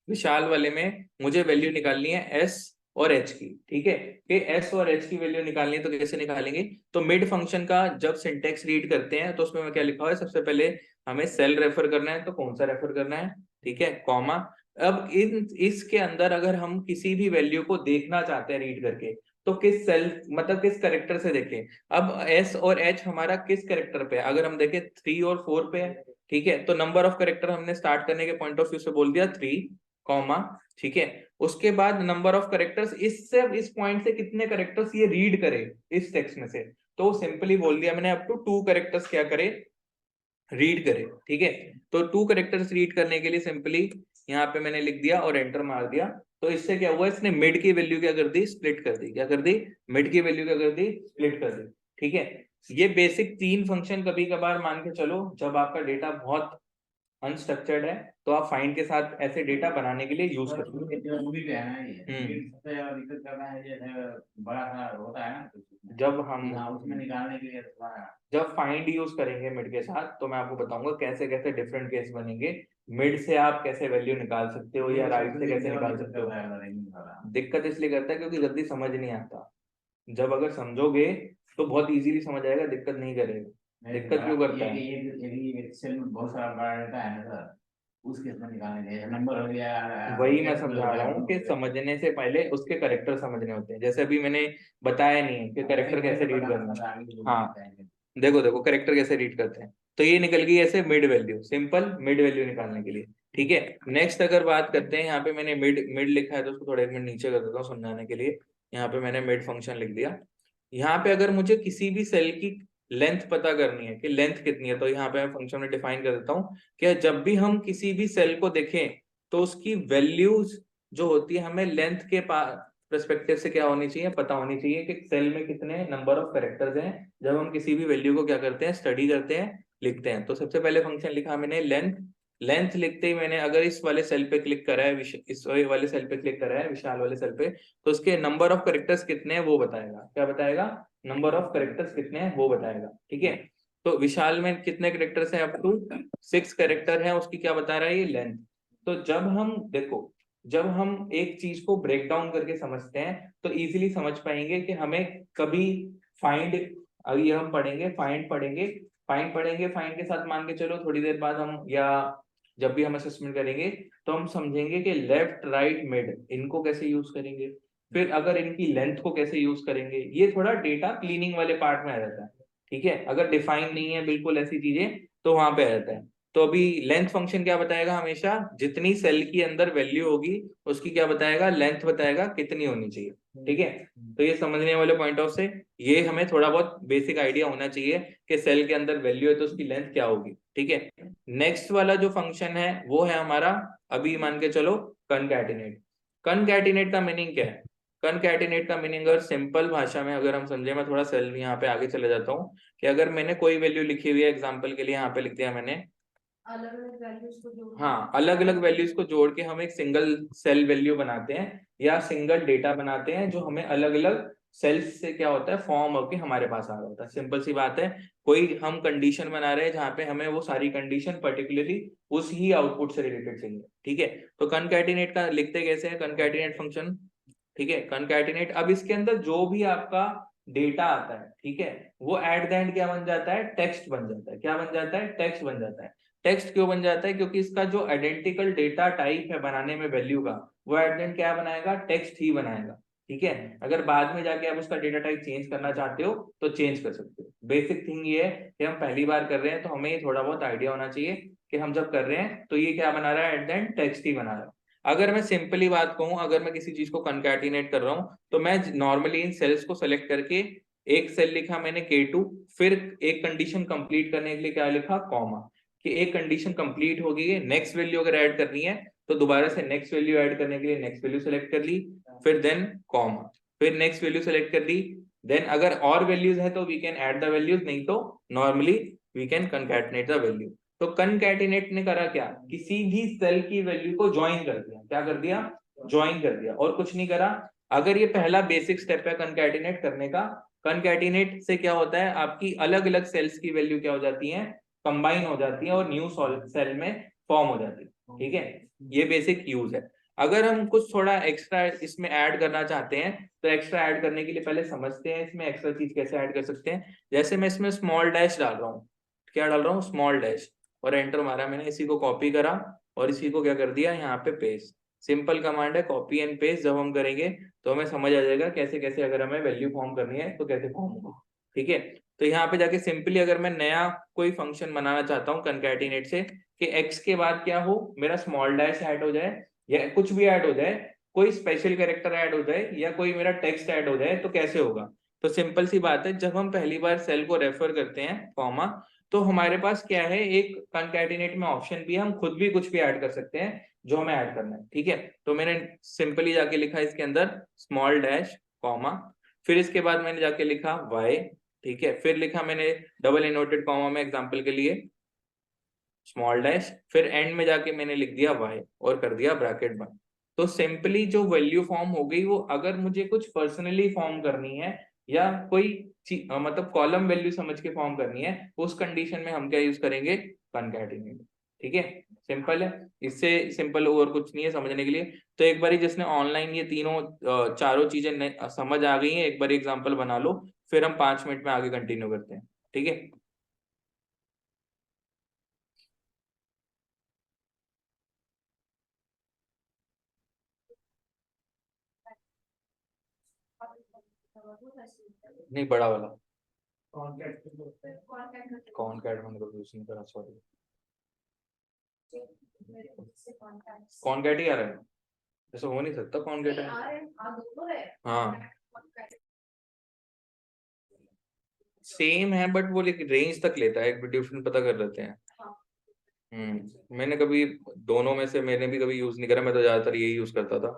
विशाल वाले में मुझे वैल्यू निकालनी है S और H की। ठीक है, कि S और H की वैल्यू निकालनी है तो कैसे निकालेंगे, तो मिड फंक्शन का जब सिंटेक्स रीड करते हैं तो उसमें क्या लिखा हुआ है, सबसे पहले हमें सेल रेफर करना है, तो कौन सा रेफर करना है, ठीक है, कॉमा। अब इसके अंदर अगर हम किसी भी वैल्यू को देखना चाहते हैं रीड करके, तो किस सेल मतलब किस करेक्टर से देखें। अब S और H हमारा किस करेक्टर पे है, अगर हम देखें 3 और 4 पे है। ठीक है, तो नंबर ऑफ करेक्टर हमने स्टार्ट करने के पॉइंट ऑफ व्यू से बोल दिया 3, कॉमा। ठीक है, उसके बाद नंबर ऑफ करेक्टर्स, इससे इस पॉइंट से कितने करेक्टर्स ये रीड करे इस टेक्स्ट में से, तो सिंपली बोल दिया मैंने अप टू 2 करेक्टर्स क्या करे, रीड करे। ठीक है, तो 2 करेक्टर्स रीड करने के लिए सिंपली यहाँ पे मैंने लिख दिया और एंटर मार दिया। तो इससे क्या हुआ, इसने मिड की वैल्यू क्या कर दी, स्प्लिट कर दी। क्या कर दी, मिड की वैल्यू क्या कर दी, स्प्लिट कर दी। ठीक है, ये बेसिक 3 फंक्शन कभी कभार मान के चलो जब आपका डेटा बहुत अनस्ट्रक्चर्ड है तो आप फाइंड के साथ ऐसे डेटा बनाने के लिए यूज कर सकते हैं। मूवी पे है ना ये सबसे ज्यादा दिक्कत करना है, जैसे बड़ा सा होता है ना जब हम उसमें निकालने के लिए जब फाइंड यूज करेंगे मिड के साथ, तो मैं आपको बताऊंगा कैसे कैसे डिफरेंट केस बनेंगे। मिड से आप कैसे वैल्यू निकाल सकते हो या राइट से कैसे निकाल सकते हो। दिक्कत इसलिए करता है क्योंकि जल्दी समझ नहीं आता। जब अगर समझोगे तो बहुत इजीली समझ आएगा, दिक्कत नहीं करेगा। दिक्कत क्यों करता है, एक्सेल में बहुत सारा बड़ा रहता है ना सर, उस केस में निकालने के लिए नंबर हो गया। वही मैं समझा रहा हूँ कि समझने से पहले उसके करेक्टर समझने होते हैं। जैसे अभी मैंने बताया नहीं है कि करेक्टर कैसे रीड करना है। हाँ, देखो देखो करेक्टर कैसे रीड करते हैं, तो ये निकल गई ऐसे mid value, simple mid value निकालने के लिए। ठीक है, नेक्स्ट अगर बात करते हैं, यहाँ पे मैंने मिड मिड लिखा है तो उसको थोड़ा एक मिनट नीचे कर देता हूँ समझाने के लिए। यहाँ पे मैंने मिड फंक्शन लिख दिया। यहाँ पे अगर मुझे किसी भी सेल की लेंथ पता करनी है कि लेंथ कितनी है, तो यहाँ पे मैं फंक्शन में डिफाइन कर देता हूँ कि जब भी हम किसी भी सेल को देखें तो उसकी वैल्यूज जो होती है हमें लेंथ के परस्पेक्टिव से क्या होनी चाहिए, पता होनी चाहिए कि सेल में कितने नंबर ऑफ कैरेक्टर्स हैं जब हम किसी भी वैल्यू को क्या करते हैं, स्टडी करते हैं, लिखते हैं। तो सबसे पहले फंक्शन लिखा मैंने लेंथ, लेंथ लिखते ही मैंने अगर इस वाले सेल पे क्लिक करा है, इस वाले सेल पे क्लिक करा है, विशाल वाले सेल पे, तो उसके नंबर ऑफ करेक्टर्स कितने हैं वो बताएगा। क्या बताएगा? नंबर ऑफ करेक्टर्स कितने हैं वो बताएगा। ठीक है, तो विशाल में कितने करेक्टर्स हैं? अप टू 6 करेक्टर है, उसकी क्या बता रहा है ये? लेंथ। तो जब हम देखो, जब हम एक चीज को ब्रेक डाउन करके समझते हैं तो इजीली समझ पाएंगे कि हमें कभी फाइंड, अभी हम पढ़ेंगे फाइंड पढ़ेंगे, फाइंड के साथ मान के चलो थोड़ी देर बाद हम, या जब भी हम असेसमेंट करेंगे तो हम समझेंगे कि लेफ्ट राइट मिड इनको कैसे यूज करेंगे, फिर अगर इनकी लेंथ को कैसे यूज करेंगे। ये थोड़ा डेटा क्लीनिंग वाले पार्ट में आ जाता है। ठीक है, अगर डिफाइन नहीं है बिल्कुल ऐसी चीजें तो वहां पे आ जाता है। तो अभी लेंथ फंक्शन क्या बताएगा? हमेशा जितनी सेल की अंदर वैल्यू होगी उसकी क्या बताएगा? लेंथ बताएगा कितनी होनी चाहिए। ठीक है, तो ये समझने वाले पॉइंट ऑफ से ये हमें थोड़ा बहुत बेसिक आइडिया होना चाहिए कि सेल के अंदर वैल्यू है तो उसकी लेंथ क्या होगी। ठीक है, नेक्स्ट वाला जो फंक्शन है वो है हमारा, अभी मान के चलो, कनकैटिनेट। कनकैटिनेट का मीनिंग क्या है? कनकैटिनेट का मीनिंग अगर सिंपल भाषा में अगर हम समझे, मैं थोड़ा सेल यहाँ पे आगे चले जाता हूँ, कि अगर मैंने कोई वैल्यू लिखी हुई है, एग्जांपल के लिए यहाँ पे लिख दिया मैंने, अलग अलग वैल्यूज को जोड़, हाँ, अलग अलग वैल्यूज को जोड़ के हम एक सिंगल सेल वैल्यू बनाते हैं या सिंगल डेटा बनाते हैं, जो हमें अलग अलग सेल्स से क्या होता है फॉर्म होकर हमारे पास आ रहा होता है। सिंपल सी बात है, कोई हम कंडीशन बना रहे हैं जहाँ पे हमें वो सारी कंडीशन पर्टिकुलरली उस ही आउटपुट से रिलेटेड चाहिए। ठीक है, तो कनकैटिनेट का लिखते कैसे है? कनकैटिनेट फंक्शन। ठीक है, कनकैटिनेट, अब इसके अंदर जो भी आपका डेटा आता है, ठीक है, वो एट द एंड क्या बन जाता है? टेक्स्ट बन जाता है। क्या बन जाता है? टेक्स्ट बन जाता है। टेक्स्ट क्यों बन जाता है? क्योंकि इसका जो आइडेंटिकल डेटा टाइप है बनाने में वैल्यू का, वो एट द एंड क्या बनाएगा? टेक्स्ट ही बनाएगा। ठीक है, अगर बाद में जाके आप उसका डेटा टाइप चेंज करना चाहते हो तो चेंज कर सकते हो। बेसिक थिंग ये है कि हम पहली बार कर रहे हैं तो हमें ये थोड़ा बहुत आइडिया होना चाहिए कि हम जब कर रहे हैं तो ये क्या बना रहा है? एट द एंड टेक्स्ट ही बना रहा है। अगर मैं सिंपली बात कहूं, अगर मैं किसी चीज को कनकैटिनेट कर रहा हूं तो मैं नॉर्मली इन सेल्स को सेलेक्ट करके एक सेल लिखा मैंने K2, फिर एक कंडीशन कंप्लीट करने के लिए क्या लिखा? कॉमा, कि एक कंडीशन कंप्लीट हो गई है, नेक्स्ट वैल्यू अगर ऐड करनी है तो दोबारा से नेक्स्ट वैल्यू ऐड करने के लिए नेक्स्ट वैल्यू सेलेक्ट कर ली, फिर देन कॉमा, फिर नेक्स्ट वैल्यू सेलेक्ट कर ली, देन अगर और वैल्यूज है तो we can add the values, नहीं तो normally we can concatenate the value. तो कनकैटिनेट ने करा क्या? किसी भी सेल की वैल्यू को ज्वाइन कर दिया। क्या कर दिया? ज्वाइन कर दिया, और कुछ नहीं करा। अगर ये पहला बेसिक स्टेप है कनकैटिनेट करने का, कनकैटिनेट से क्या होता है? आपकी अलग अलग सेल्स की वैल्यू क्या हो जाती है? कंबाइन हो जाती है और न्यू सेल में फॉर्म हो जाती है। ठीक है, ये बेसिक यूज है। अगर हम कुछ थोड़ा एक्स्ट्रा इसमें ऐड करना चाहते हैं तो एक्स्ट्रा ऐड करने के लिए पहले समझते हैं इसमें एक्स्ट्रा चीज कैसे ऐड कर सकते हैं। जैसे मैं इसमें स्मॉल डैश डाल रहा हूँ, क्या डाल रहा हूँ? स्मॉल डैश, और एंटर मारा मैंने, इसी को कॉपी करा और इसी को क्या कर दिया? यहाँ पे पेस्ट। सिंपल कमांड है, कॉपी एंड पेस्ट। जब हम करेंगे तो हमें समझ आ जाएगा कैसे कैसे अगर हमें वैल्यू फॉर्म करनी है तो कैसे फॉर्म होगा। ठीक है, तो यहाँ पे जाके सिंपली अगर मैं नया कोई फंक्शन बनाना चाहता हूँ कनकैटिनेट से, कि x के बाद क्या हो? मेरा स्मॉल डैश ऐड हो जाए या कुछ भी ऐड हो जाए, कोई स्पेशल कैरेक्टर ऐड हो जाए या कोई मेरा टेक्स्ट ऐड हो जाए, तो कैसे होगा? तो सिंपल सी बात है, जब हम पहली बार सेल को रेफर करते हैं कॉमा, तो हमारे पास क्या है? एक कनकैटिनेट में ऑप्शन भी है, हम खुद भी कुछ भी ऐड कर सकते हैं जो हमें ऐड करना है। ठीक है, तो मैंने सिंपली जाके लिखा इसके अंदर स्मॉल डैश कॉमा, फिर इसके बाद मैंने जाके लिखा y। ठीक है, फिर लिखा मैंने डबल इनवर्टेड कॉमा में एग्जांपल के लिए स्मॉल डैश, फिर एंड में जाके मैंने लिख दिया y और कर दिया ब्रैकेट बंद। तो सिंपली जो वैल्यू फॉर्म हो गई, वो अगर मुझे कुछ पर्सनली फॉर्म करनी है या कोई मतलब कॉलम वैल्यू समझ के फॉर्म करनी है, उस कंडीशन में हम क्या यूज करेंगे? कनकैटिनेट। ठीक है, सिंपल है, इससे सिंपल और कुछ नहीं है समझने के लिए। तो एक बारी जिसने ऑनलाइन ये तीनों चारों चीजें समझ आ गई हैं, एक बार एग्जांपल बना लो, फिर हम 5 मिनट में आगे कंटिन्यू करते हैं। ठीक है, नहीं बड़ा वाला कॉनकैट मैंने कभी यूज नहीं करा, सॉरी। कॉनकैट ही आ रहा है, ऐसा हो नहीं सकता कॉनकैट है। हाँ सेम है, बट वो एक रेंज तक लेता है, एक डिफरेंट पता कर लेते हैं। मैंने कभी दोनों में से मैंने भी कभी यूज नहीं करा, मैं तो ज्यादातर यही यूज करता था।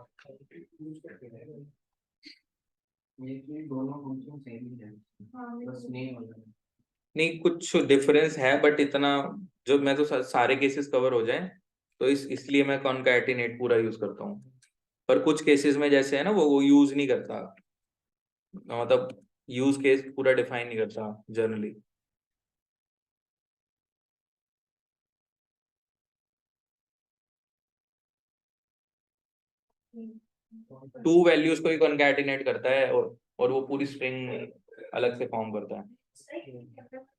ये दोनों फंक्शन सेम ही है, बस नेम अलग है। नहीं, कुछ डिफरेंस है बट इतना, जो मैं तो सारे केसेस कवर हो जाएं तो इसलिए मैं कॉन्कैटिनेट पूरा यूज करता हूँ। पर कुछ केसेस में जैसे है ना, वो यूज नहीं करता, मतलब यूज केस पूरा डिफाइन नहीं करता जनरली। टू वैल्यूज को ही कॉन्कैटिनेट करता है और वो पूरी स्ट्रिंग अलग से फॉर्म करता है।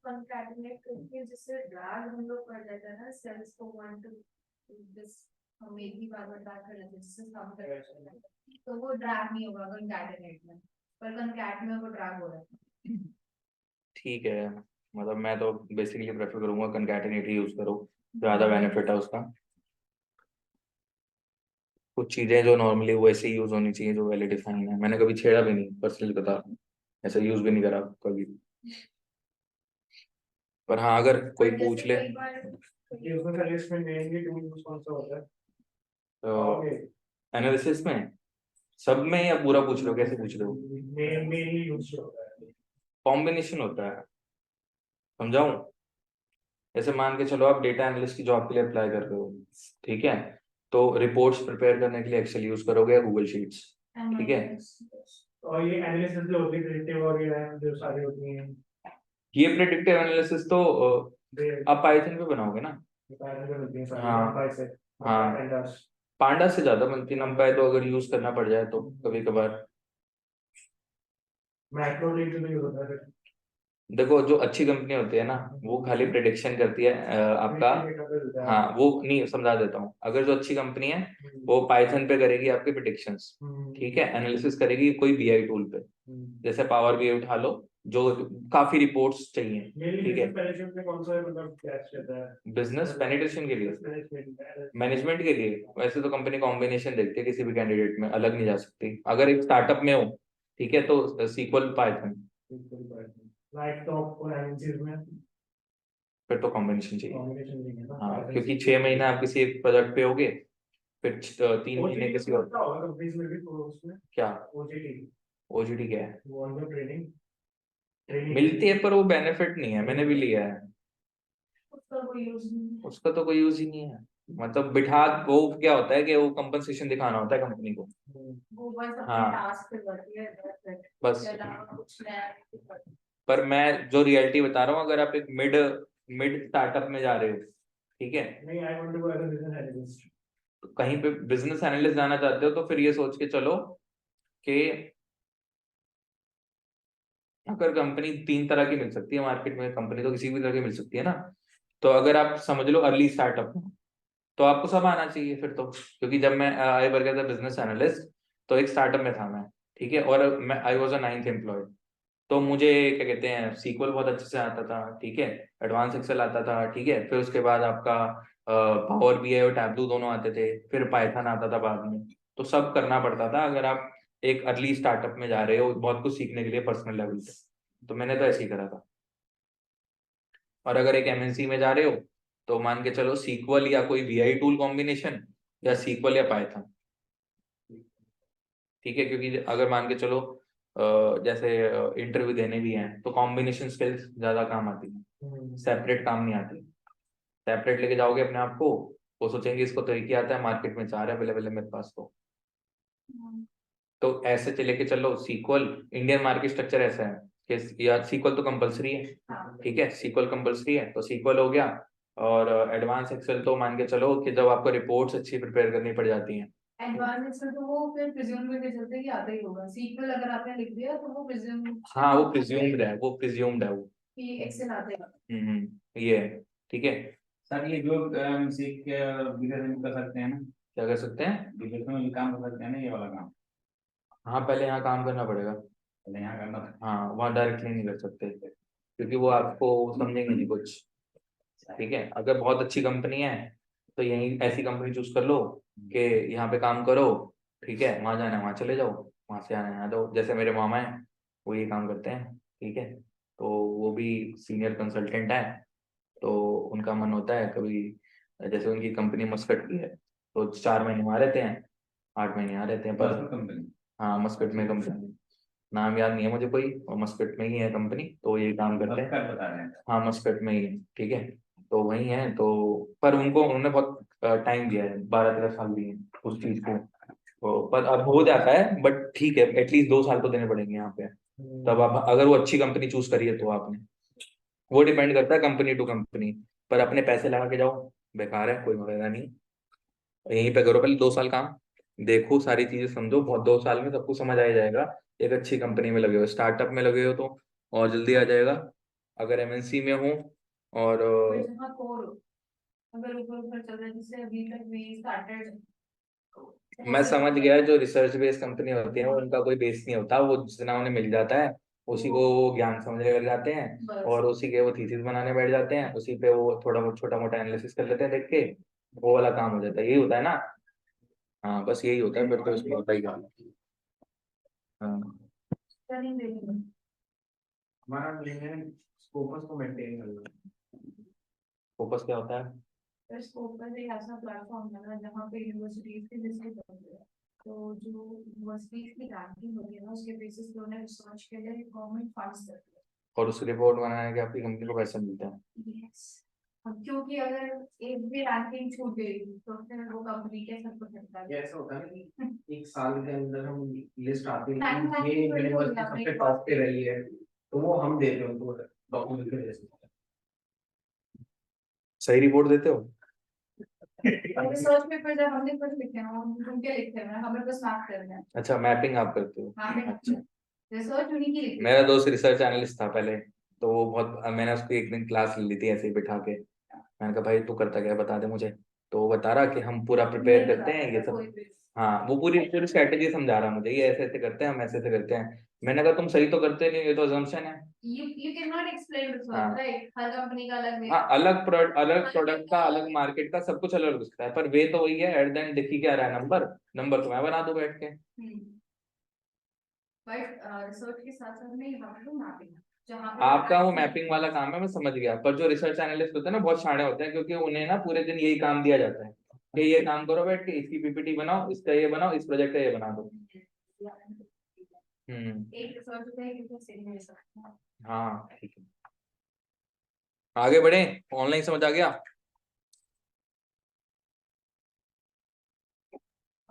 concatenate करके जिससे drag हम लोग कर देते हैं ना cells को one to this, हम एक ही बार में drag कर लेते हैं जिससे sum कर देते हैं, तो वो drag नहीं होगा concatenate में, पर concat में वो drag हो रहा है। ठीक है, मतलब मैं तो बेसिकली प्रेफर करूंगा कॉन्कैटिनेट ही यूज करो, ज्यादा बेनिफिट है उसका। कुछ चीजें जो नॉर्मली वैसे ही यूज होनी चाहिए जो पहले डिफाइन है, मैंने कभी छेड़ा भी नहीं, पर्सनली बता रहा हूं, ऐसा यूज भी नहीं करा कभी। पर हाँ, अगर कोई जैसे पूछ ले कई बार तो एनालिसिस में, सब में या पूरा पूछ रहे हो, कैसे पूछ रहे हो? कॉम्बिनेशन होता है, समझाऊं? जैसे मान के चलो आप डेटा एनालिस्ट की जॉब के लिए अप्लाई कर रहे हो, ठीक है, तो रिपोर्ट्स प्रिपेयर करने के लिए एक्सेल यूज करोगे या गूगल शीट्स, ठीक है। और ये एनालिसिस जो होती है प्रिडिक्टिव और ये जो सारी होती हैं, ये प्रेडिक्टिव एनालिसिस तो आप पाइथन पे बनाओगे ना? हाँ हाँ, पांडा से ज्यादा बनती नंपाई, तो अगर यूज करना पड़ जाए तो कभी कभार। मैक्रो रीड जो होता है, देखो, जो अच्छी कंपनी होती है ना, वो खाली प्रिडिक्शन करती है आपका। हाँ, वो नहीं, समझा देता हूँ। अगर जो अच्छी कंपनी है वो पाइथन पे करेगी आपके प्रिडिक्शंस, ठीक है, एनालिसिस करेगी कोई बीआई टूल पे, जैसे पावर बीआई उठा लो, जो काफी रिपोर्ट्स चाहिए, ठीक है। बिजनेस पेनिट्रेशन के लिए, मैनेजमेंट के लिए वैसे तो कंपनी कॉम्बिनेशन देखती है, किसी भी कैंडिडेट में अलग नहीं जा सकती। अगर एक स्टार्टअप में हो, ठीक है, तो सीक्वल पाइथन, फिर तो कॉम्बिनेशन चाहिए। हाँ, क्योंकि 6 महीने आप किसी एक प्रोजेक्ट पे होगे, फिर 3 महीने किसी और। क्या ओजीडी क्या है? मिलती है पर वो बेनिफिट नहीं है, मैंने भी लिया है, उसका कोई यूज नहीं, उसका तो कोई यूज ही नहीं है। मतलब बिठा, वो क्या होता है कि वो कंपनसेशन दिखाना होता है कंपनी को। वो बस अपने हाँ, टास्क पे करती है, बस। उसके अलावा कुछ नया नहीं करती। पर मैं जो रियलिटी बता रहा हूँ, अगर आप एक मिड मिड स्टार्टअप में जा रहे हो, ठीक है, नहीं, I want to go as a business analyst. तो कहीं पे बिजनेस एनालिस्ट जाना चाहते हो तो फिर ये सोच के चलो कि अगर कंपनी 3 तरह की मिल सकती है मार्केट में, कंपनी तो किसी भी तरह की मिल सकती है ना, तो अगर आप समझ लो अर्ली स्टार्टअप, तो आपको सब आना चाहिए फिर तो। क्योंकि जब मैं I work as a business analyst, तो एक स्टार्टअप में था मैं, ठीक है, और मैं I was a 9th employ, तो मुझे क्या कहते हैं, सीक्वल बहुत अच्छे से आता था, ठीक है, एडवांस एक्सेल आता था, ठीक है, फिर उसके बाद आपका पावर बीआई और टैबलू दोनों आते थे, फिर पाइथन आता था बाद में। तो सब करना पड़ता था अगर आप एक अर्ली स्टार्टअप में जा रहे हो बहुत कुछ सीखने के लिए पर्सनल लेवल पे, तो मैंने तो ऐसे ही करा था। और अगर एक एमएनसी में जा रहे हो, तो मान के चलो सीक्वल या कोई वीआई टूल कॉम्बिनेशन, या सीक्वल या पाइथन, ठीक है, क्योंकि अगर मान के चलो जैसे इंटरव्यू देने भी हैं तो कॉम्बिनेशन स्किल्स ज्यादा काम आती है, सेपरेट काम नहीं आती। सेपरेट लेके जाओगे अपने आप को, वो सोचेंगे इसको तो एक ही आता है, मार्केट में 4 अवेलेबल है मेरे पास, तो ऐसे चले के चलो। सीक्वल, इंडियन मार्केट स्ट्रक्चर ऐसा है कि या सीक्वल तो कंपलसरी है, ठीक है, सीक्वल कंपलसरी है तो सीक्वल हो गया। और एडवांस एक्सेल तो मान के चलो कि जब आपको रिपोर्ट्स अच्छी प्रिपेयर करनी पड़ जाती हैं। एडवांस एक्सेल तो वो फिर प्रिज्यूम में भी चलते कि आता ही होगा, सीक्वल अगर आपने लिख दिया तो वो प्रिज्यूम, हाँ, वो प्रिज्यूम्ड है, वो प्रिज्यूम्ड है वो। कि एक्सेल आता है। ये है, ठीक है। सर ये जो सीख के बिजनेस में कर सकते हैं ना, क्या कर सकते हैं? बिजनेस में भी काम कर सकते हैं ना, ये वाला काम हाँ, पहले यहाँ काम करना पड़ेगा। पहले यहाँ करना था। हाँ, वहाँ डायरेक्टली नहीं कर सकते, क्योंकि वो आपको समझेंगे नहीं कुछ, ठीक है। अगर बहुत अच्छी कंपनी है तो यही ऐसी कंपनी चूज कर लो कि यहाँ पे काम करो, ठीक है, वहां जाना है वहां चले जाओ, वहां से आना है आ जाओ। जैसे मेरे मामा है, वो ये काम करते हैं, ठीक है, तो वो भी सीनियर कंसल्टेंट है, तो उनका मन होता है कभी, जैसे उनकी कंपनी मस्कट की है, तो 4 महीने वहां रहते हैं, 8 महीने यहाँ रहते हैं, पर कंपनी हाँ, मस्कट में कंपनी, नाम याद नहीं है मुझे कोई, और मस्कट में ही है कंपनी, तो ये काम करते हैं। कर बता रहे हैं। हाँ मस्कट में ही है, ठीक है। तो वही है तो, पर उन्होंने बहुत टाइम दिया है, 12-13 साल दिए हैं उस चीज को। तो पर अब हो जाता है, बट ठीक है, एटलीस्ट 2 साल तो देने पड़ेंगे यहाँ पे। तब आप अगर वो अच्छी कंपनी चूज करिए तो आपने, वो डिपेंड करता है कंपनी टू कंपनी। पर अपने पैसे लगा के जाओ, बेकार है, कोई फायदा नहीं। यहीं पे करो पहले 2 साल काम, देखो सारी चीजें समझो, बहुत 2 साल में सब कुछ समझ आ ही जाएगा। एक अच्छी कंपनी में लगे हो, स्टार्टअप में लगे हो तो और जल्दी आ जाएगा। अगर एमएनसी में हो और पर जहाँ कोर हो, अगर ऊपर ऊपर चल रहा है, जैसे अभी तक वी स्टार्टेड। मैं समझ गया, जो रिसर्च बेस्ड कंपनी होती है वो उनका कोई बेस नहीं होता, वो जितना उन्हें मिल जाता है उसी को वो ज्ञान समझने लग जाते हैं, और उसी के वो थीसिस बनाने बैठ जाते हैं, उसी पे वो थोड़ा बहुत छोटा मोटा एनालिसिस कर लेते हैं देख के, वो वाला काम हो जाता है, यही होता है ना। हाँ बस यही होता है, फिर तो इसमें होता ही क्या। हाँ हमारा फोकस को मेंटेन करना। फोकस क्या होता है? स्कोपस एक ऐसा प्लेटफॉर्म है ना जहाँ पे यूनिवर्सिटीज के विजिट होते हैं, तो जो यूनिवर्सिटीज की रैंकिंग होती है ना, उसके बेसिस पे उन्हें रिसर्च के लिए गवर्नमेंट फंड्स देती है। और उस रिपोर्ट बनाने के आपकी कंपनी को पैसा मिलता है। Yes. अब क्योंकि अगर एक भी रैंकिंग छूट गई तो फिर वो कंपनी के सब कुछ हटता है। ये ऐसा होता है ना कि एक साल के अंदर हम लिस्ट आती है Time कि ये management हो यूनिवर्सिटी गया सबसे अपने टॉप पे रही है, तो वो हम देते हैं उनको डॉक्यूमेंट के जैसे। सही रिपोर्ट देते हो? रिसर्च पेपर जब हमने खुद लिखे हैं, हम उनके लिखते हैं, हमें बस मार्क करना है। अच्छा मैपिंग आप करते हो? मैपिंग अच्छा। रिसर्च उन्हीं की लिखी है। मेरा दोस्त रिसर्च एनालिस्ट था पहले, तो वो बहुत, मैंने उसको एक दिन क्लास ली थी ऐसे ही बिठा के, मैंने कहा भाई तू करता क्या है, बता दे मुझे। तो वो बता रहा कि हम पूरा प्रिपेयर नहीं करते हैं ये कोई सब। भी। हाँ वो पूरी पूरी स्ट्रेटेजी समझा रहा मुझे, ये ऐसे ऐसे करते हैं, हम ऐसे ऐसे करते हैं। मैंने कहा तुम सही तो करते नहीं, ये तो assumption है। You cannot explain research, हाँ right? हर कंपनी का अलग वे। हाँ, अलग प्रोडक्ट का, अलग मार्केट का, सब कुछ अलग हो सकता है, पर वे तो वही है, एट द एंड दिखी क्या रहा है, नंबर। नंबर तो मैं बना दूं बैठ के। बट रिसर्च के साथ साथ में यहाँ पे मैपिंग, जहाँ पे आपका वो मैपिंग वाला काम है, मैं समझ गया, पर जो रिसर्च एनालिस्ट होते हैं ना बहुत शाणे होते हैं, क्योंकि उन्हें ना पूरे दिन यही काम दिया जाता है कि ये काम करो बैठ के, इसकी पीपीटी बनाओ, इसका ये बनाओ, इस प्रोजेक्ट का ये बना दो। एक रिसर्च होता है कि सेम रिसर्च। हाँ ठीक है, आगे बढ़े। ऑनलाइन समझ आ गया?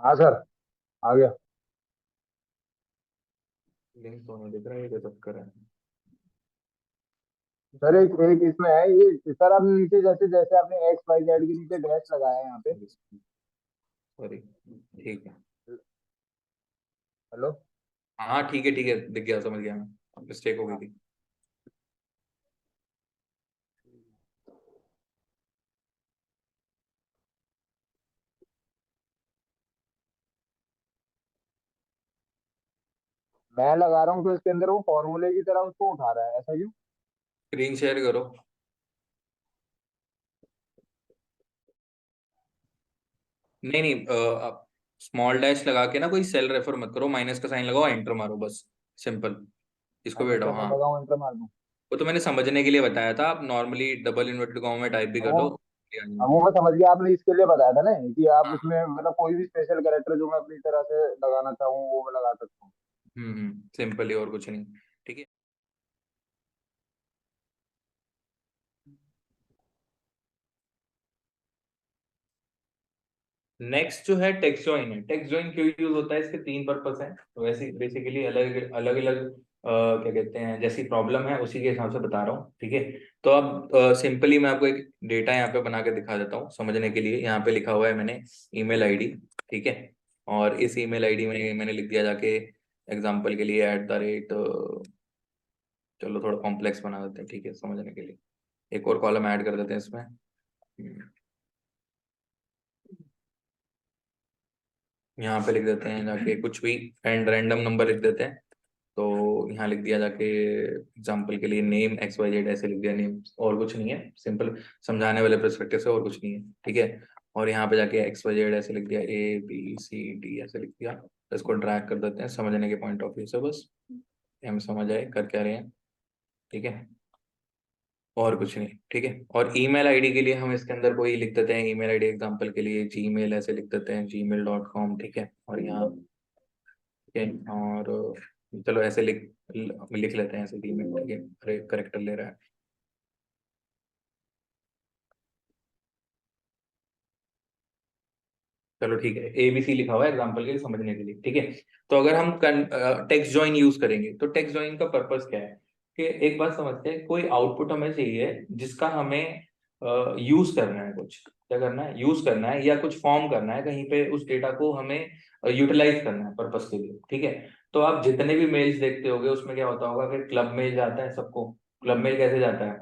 हाँ सर, आ गया। लिंक तो नहीं दिख रहा है, ये क्या चक्कर है? सर एक एक इसमें है ये सर, आपने नीचे जैसे जैसे आपने एक्स वाई जेड के नीचे डैश लगाया है यहाँ पे। सॉरी, ठीक है। हेलो। हाँ ठीक है दिख गया, समझ गया मैं, मिस्टेक हो गई थी। मैं लगा रहा हूँ तो इसके अंदर वो फॉर्मूले की तरह उसको उठा रहा है, ऐसा क्यों? स्क्रीन शेयर करो। नहीं नहीं, आप स्मॉल डैश लगा के ना कोई सेल रेफर मत करो, माइनस का साइन लगाओ, एंटर मारो बस, सिंपल। इसको भी अच्छा, हटाओ, सेकंड हाँ। लगाऊं, एंटर मार दूं? वो तो मैंने समझने के लिए बताया था, आप नॉर्मली डबल इन्वर्टेड कॉमा में टाइप भी कर वो दो। वो मैं समझ गया, आपने इसके लिए बताया था ना कि आप हाँ। उसमें मतलब कोई भी स्पेशल कैरेक्टर जो मैं अपनी तरह से लगाना चाहूँ वो मैं लगा सकता हूँ। सिंपल ही, और कुछ नहीं। ठीक है। नेक्स्ट जो है टेक्स्ट जॉइन है। टेक्स्ट जॉइन क्यों यूज होता है, इसके 3 पर्पस हैं, तो वैसे बेसिकली अलग अलग अलग क्या कहते हैं, जैसी प्रॉब्लम है उसी के हिसाब से बता रहा हूँ, ठीक है। तो अब सिंपली मैं आपको एक डेटा यहाँ पे बना के दिखा देता हूँ समझने के लिए। यहाँ पे लिखा हुआ है मैंने ईमेल आईडी, ठीक है, और इस ईमेल आईडी में मैंने लिख दिया जाके एग्जाम्पल के लिए चलो थोड़ा कॉम्प्लेक्स बना देते हैं, ठीक है, समझने के लिए एक और कॉलम ऐड कर देते हैं इसमें। यहाँ पे लिख देते हैं जाके कुछ भी एंड रैंडम नंबर लिख देते हैं। तो यहाँ लिख दिया जाके एग्जाम्पल के लिए नेम XYZ, ऐसे लिख दिया नेम, और कुछ नहीं है, सिंपल समझाने वाले पर्सपेक्टिव से, और कुछ नहीं है, ठीक है। और यहाँ पे जाके XYZ ऐसे लिख दिया, ABCD ऐसे लिख दिया। तो इसको ड्रैग कर देते हैं समझने के पॉइंट ऑफ व्यू से, बस हम समझ आए कर क्या रहे हैं, ठीक है, और कुछ नहीं, ठीक है। और ईमेल आईडी के लिए हम इसके अंदर कोई लिख देते हैं, ईमेल आईडी एग्जांपल के लिए जीमेल ऐसे लिख देते हैं, gmail.com, ठीक है। और यहाँ ठीक है, और चलो ऐसे लिख लेते हैं ऐसे डीलिमिट, ठीक है, अरे करेक्टर ले रहा है। चलो ठीक है, ABC लिखा हुआ है एग्जाम्पल के लिए समझने के लिए, ठीक है। तो अगर हम टेक्स्ट ज्वाइन यूज करेंगे तो टेक्स्ट ज्वाइन का पर्पस क्या है कि एक बात समझते हैं, कोई आउटपुट हमें चाहिए जिसका हमें यूज करना है, कुछ क्या करना है, यूज करना है या कुछ फॉर्म करना है कहीं पे, उस डेटा को हमें यूटिलाइज करना है पर्पस के लिए, ठीक है। तो आप जितने भी मेल्स देखते होगे उसमें क्या होता होगा कि क्लब मेल जाता है सबको। क्लब मेल कैसे जाता है,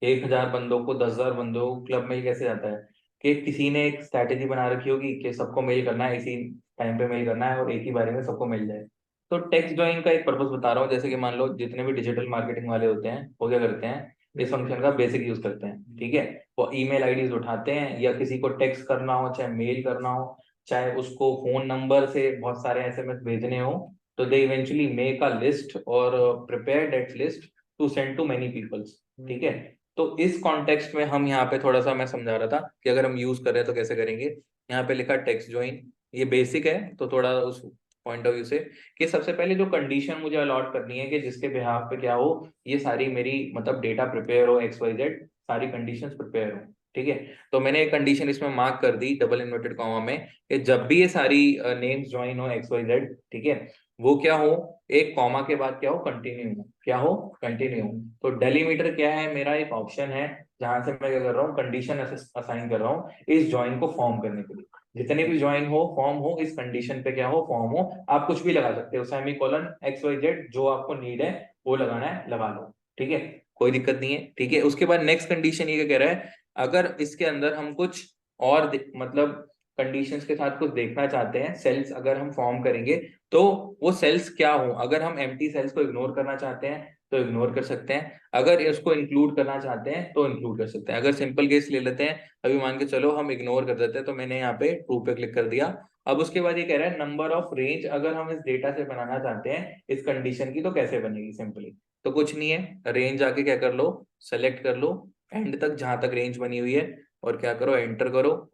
1,000 बंदों को, 10,000 बंदों को क्लब मेल कैसे जाता है कि किसी ने एक स्ट्रैटेजी बना रखी होगी कि सबको मेल करना है, इसी टाइम पे मेल करना है और एक ही बारे में सबको मिल जाए। तो टेक्स्ट ज्वाइन का एक पर्पस बता रहा हूँ, जैसे कि मान लो जितने भी डिजिटल मार्केटिंग वाले होते हैं वो क्या करते हैं, इस फंक्शन का बेसिक यूज करते हैं, ठीक है। वो ईमेल आईडीज उठाते हैं या किसी को टेक्स्ट करना हो, चाहे मेल करना हो, चाहे उसको फोन नंबर से बहुत सारे SMS भेजने हो, तो they eventually make a list और prepare that list to send to many peoples, ठीक है। तो इस कॉन्टेक्स्ट में हम यहाँ पे थोड़ा सा मैं समझा रहा था कि अगर हम यूज कर रहे हैं तो कैसे करेंगे। यहाँ पे लिखा टेक्स्ट ज्वाइन, ये बेसिक है तो थोड़ा उस पॉइंट ऑफ व्यू से कि सबसे पहले जो कंडीशन मुझे अलॉट करनी है कि जिसके बिहाफ पे क्या हो, ये सारी मेरी मतलब डेटा प्रिपेयर हो, XYZ सारी कंडीशंस प्रिपेयर हो, ठीक है। तो मैंने एक कंडीशन इसमें मार्क कर दी डबल इन्वर्टेड कॉमा में कि जब भी ये सारी नेम्स ज्वाइन हो XYZ, ठीक है, वो क्या हो, एक कॉमा के बाद क्या हो, कंटिन्यू हो, क्या हो, कंटिन्यू हो। तो डेलीमीटर क्या है, मेरा एक ऑप्शन है जहां से मैं क्या कर रहा हूँ, कंडीशन असाइन कर रहा हूँ इस ज्वाइन को फॉर्म करने के लिए। जितने भी ज्वाइन हो, फॉर्म हो, इस कंडीशन पे क्या हो, फॉर्म हो, आप कुछ भी लगा सकते हो, सेमी कोलन XYZ जो आपको नीड है वो लगाना है लगा लो, ठीक है, कोई दिक्कत नहीं है, ठीक है। उसके बाद नेक्स्ट कंडीशन ये कह रहा है, अगर इसके अंदर हम कुछ और मतलब कंडीशंस के साथ कुछ देखना चाहते हैं, सेल्स अगर हम फॉर्म करेंगे तो वो सेल्स क्या हो, अगर हम एम्प्टी सेल्स को इग्नोर करना चाहते हैं तो इग्नोर कर सकते हैं, अगर इसको इंक्लूड करना चाहते हैं तो इंक्लूड कर सकते हैं। अगर सिंपल केस ले लेते हैं, अभी मान के चलो हम इग्नोर कर देते हैं, तो मैंने यहाँ पे ट्रू पे क्लिक कर दिया। अब उसके बाद ये कह रहा है नंबर ऑफ रेंज, अगर हम इस डेटा से बनाना चाहते हैं इस कंडीशन की तो कैसे बनेगी, सिंपली तो कुछ नहीं है, रेंज आके क्या कर लो, सेलेक्ट कर लो एंड तक जहां तक रेंज बनी हुई है और क्या करो, एंटर करो।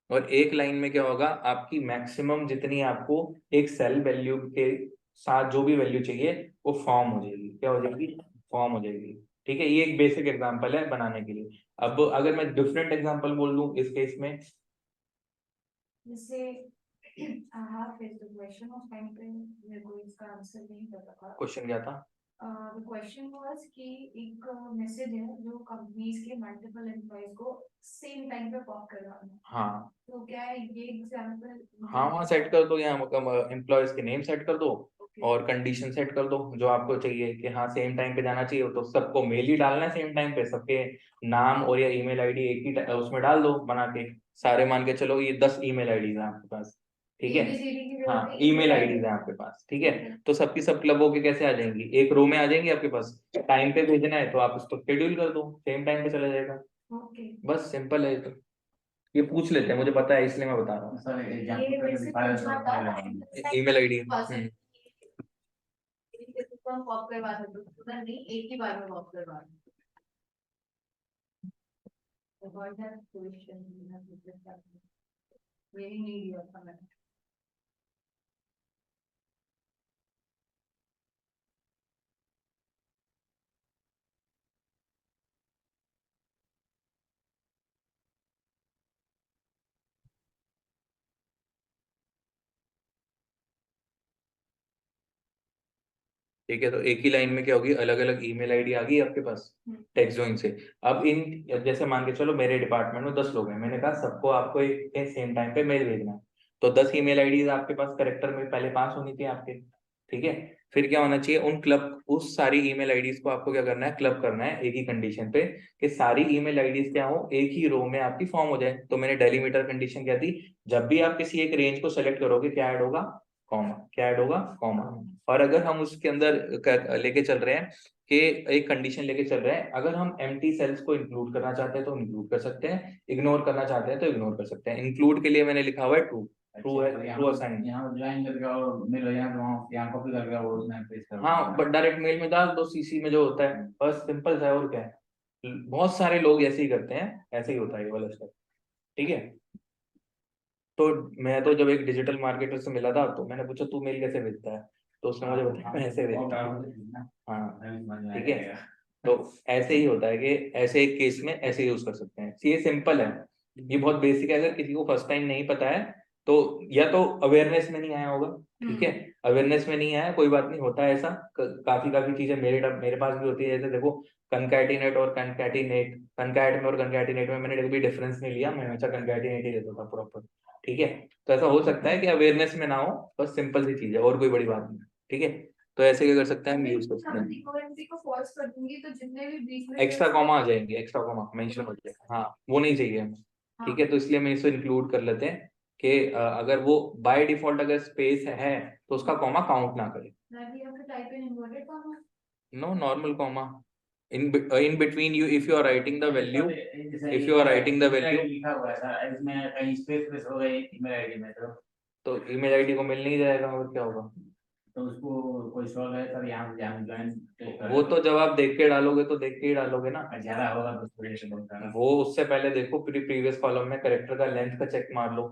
और एक लाइन में क्या होगा, आपकी मैक्सिमम जितनी आपको एक सेल वैल्यू के साथ जो भी वैल्यू चाहिए वो फॉर्म हो जाएगी, क्या हो जाएगी, फॉर्म हो जाएगी, ठीक है। ये एक बेसिक एग्जांपल है बनाने के लिए। अब अगर मैं डिफरेंट एग्जांपल बोल दूं इस केस में, जैसे हाँ फिर तो क्वेश्चन उस टाइम पे मेरे को इसका आंसर नहीं पता था। क्वेश्चन क्या था, द क्वेश्चन वाज कि एक मैसेज है जो कंपनीज के मल्टीपल एम्प्लॉइज को सेम टाइम पे पॉप करवाना है। हाँ तो क्या है ये एग्जांपल हाँ वहाँ सेट कर दो, यहाँ एम्प्लॉयज के नेम सेट कर दो ओके और कंडीशन सेट कर दो जो आपको चाहिए कि हाँ सेम टाइम पे जाना चाहिए, तो सबको मेल ही डालना है सेम टाइम पे, सबके नाम और या ईमेल आईडी एक ही उसमें डाल दो बना के, सारे मान के चलो ये 10 ईमेल आईडीज हैं आपके पास, ठीक है। ABCD की जगह हाँ पे ईमेल email आईडीज है आपके पास, ठीक है। तो सबकी सब क्लबों के कैसे आ जाएंगी, एक रो में आ जाएंगी आपके पास, टाइम पे भेजना है तो आप उसको शेड्यूल कर दो, सेम टाइम पे चला जाएगा, ओके बस सिंपल है। तो ये पूछ लेते हैं, मुझे पता है इसलिए मैं बता रहा हूँ। सर ये एग्जांपल मेरे से पूछना था ईमेल आईडी हम पॉप करवा सकते हो, पूरा नहीं एक ही बार में पॉप करवा avoid that question यही नहीं दिया था मैंने। ठीक है। तो एक ही लाइन में क्या होगी, अलग अलग ईमेल आईडी आ गई आपके पास टेक्स्ट जॉइन से। अब इन जैसे मान के चलो मेरे डिपार्टमेंट में 10 लोग हैं, मैंने कहा सबको आपको एक सेम टाइम पे मेल भेजना है, तो 10 ईमेल आईडीज आपके पास करेक्टर में पहले पास होनी चाहिए आपके, ठीक है। फिर क्या होना चाहिए, उन क्लब उस सारी ईमेल आईडीज को आपको क्या करना है, क्लब करना है एक ही कंडीशन पे कि सारी ईमेल आईडीज क्या हो, एक ही रो में आपकी फॉर्म हो जाए। तो मैंने डेलीमीटर कंडीशन क्या दी, जब भी आप किसी एक रेंज को सेलेक्ट करोगे क्या ऐड होगा, कॉमा, क्या ऐड होगा, कॉमा। और अगर हम उसके अंदर लेके चल रहे हैं कि एक कंडीशन लेके चल रहे हैं, अगर हम एम्प्टी सेल्स को इंक्लूड करना चाहते हैं तो इंक्लूड कर सकते हैं, इग्नोर करना चाहते हैं तो इग्नोर कर सकते हैं। इंक्लूड के लिए मैंने लिखा हुआ है ट्रू, ट्रू है, ट्रू असाइन। यहाँ ज्वाइन करके और मेल यहाँ कॉपी करके और उसमें पेस्ट कर हाँ बट डायरेक्ट मेल में डाल दो, CC में जो होता है, बस सिंपल सा है, और क्या है। बहुत सारे लोग ऐसे ही करते हैं, ऐसे ही होता है ये वाला स्टेप, ठीक है। तो मैं तो जब एक डिजिटल मार्केटर से मिला था तो मैंने पूछा तू मेल कैसे भेजता है, तो उसने मुझे बताया मैं ऐसे देखता हूँ। हाँ ठीक है, है तो ऐसे ही होता है कि ऐसे एक केस में ऐसे यूज कर सकते हैं। ये सिंपल है, ये बहुत बेसिक है। अगर किसी को फर्स्ट टाइम नहीं पता है तो या तो अवेयरनेस में नहीं आया होगा, ठीक है, अवेयरनेस में नहीं आया, कोई बात नहीं, होता है ऐसा। काफी काफी चीजें मेरे पास भी होती है। जैसे देखो कंकैटिनेट और कंकैटिनेट, कंकैट में और कंकैटिनेट में मैंने कभी डिफरेंस नहीं लिया, मैं हमेशा कंकैटिनेट ही देता था प्रॉपर, ठीक है। तो ऐसा हो सकता है कि अवेयरनेस में ना हो, बस सिंपल सी चीज है और कोई बड़ी बात नहीं, ठीक है। तो ऐसे क्या कर सकते हैं हम, यूज कर सकते हैं। इक्विवेलेंसी को फॉल्स कर दूंगी तो जितने भी बीच में एक्स्ट्रा कॉमा आ जाएंगे, एक्स्ट्रा कॉमा मेंशन हो जाएगा, हाँ वो नहीं चाहिए हमें, ठीक है। तो इसलिए हम इसको इंक्लूड कर लेते हैं कि अगर वो बाय डिफॉल्ट अगर स्पेस है तो उसका कॉमा काउंट ना करे। Type in inverted comma, no, normal comma in between you, if you are writing the value, if you are writing the value, लिखा हुआ है सर, इसमें कहीं स्पेस हो गई ईमेल आईडी में, तो ईमेल आईडी को मिल नहीं जाएगा और क्या होगा। तो उसको कोई सॉल्व है सर, यहाँ ज्वाइन वो तो जब आप देख के डालोगे तो देख के ही डालोगे ना, ज्यादा होगा तो थोड़े से बोलता है। वो उससे पहले देखो प्रीवियस कॉलम में कैरेक्टर का लेंथ का चेक मार लो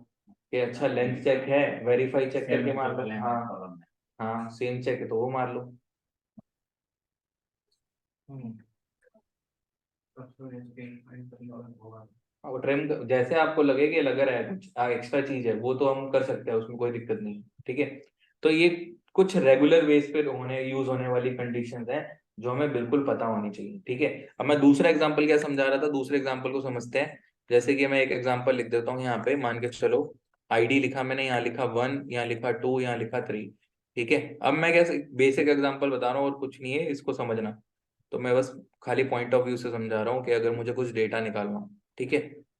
कि अच्छा लेंथ चेक है, वेरीफाई चेक करके मार लो, हाँ हाँ सेम चेक है तो वो मार लो। और ट्रिम जैसे आपको लगे कि लग रहा है कुछ एक्स्ट्रा चीज है, वो तो हम कर सकते हैं, उसमें कोई दिक्कत नहीं है, ठीक है। तो ये कुछ रेगुलर बेस पे यूज होने वाली कंडीशंस हैं जो हमें बिल्कुल पता होनी चाहिए, ठीक है। अब मैं दूसरा एग्जांपल क्या समझा रहा था, दूसरे एग्जांपल को समझते हैं। जैसे कि मैं एक एग्जांपल लिख देता हूँ यहाँ पे, मान के चलो आईडी लिखा मैंने, यहाँ लिखा 1, यहाँ लिखा 2, यहाँ लिखा 3, ठीक है। अब मैं क्या बेसिक एग्जांपल बता रहा हूँ और कुछ नहीं है, इसको समझना। तो मैं बस खाली पॉइंट ऑफ व्यू से समझा रहा हूँ कि अगर मुझे कुछ डेटा निकालना हो, ठीक है।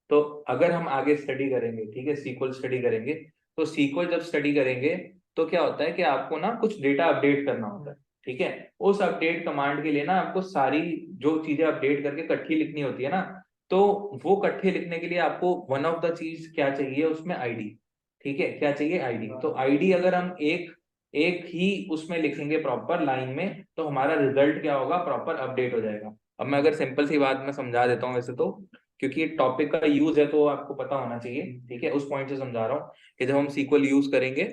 तो अगर हम आगे स्टडी करेंगे, ठीक है, सीक्वल स्टडी करेंगे, तो सीक्वल जब स्टडी करेंगे तो क्या होता है कि आपको ना कुछ डेटा अपडेट करना होता है, ठीक है। उस अपडेट कमांड के लिए ना आपको सारी जो चीजें अपडेट करके इकट्ठी लिखनी होती है ना, तो वो इकट्ठे लिखने के लिए आपको वन ऑफ द चीज क्या चाहिए उसमें, आईडी, ठीक है। क्या चाहिए, आईडी। तो आईडी अगर हम एक एक ही उसमें लिखेंगे प्रॉपर लाइन में, तो हमारा रिजल्ट क्या होगा, प्रॉपर अपडेट हो जाएगा। अब मैं अगर सिंपल सी बात में समझा देता हूँ वैसे तो, क्योंकि टॉपिक का यूज है तो आपको पता होना चाहिए, ठीक है। उस पॉइंट से समझा रहा हूँ कि जब हम सीक्वल यूज करेंगे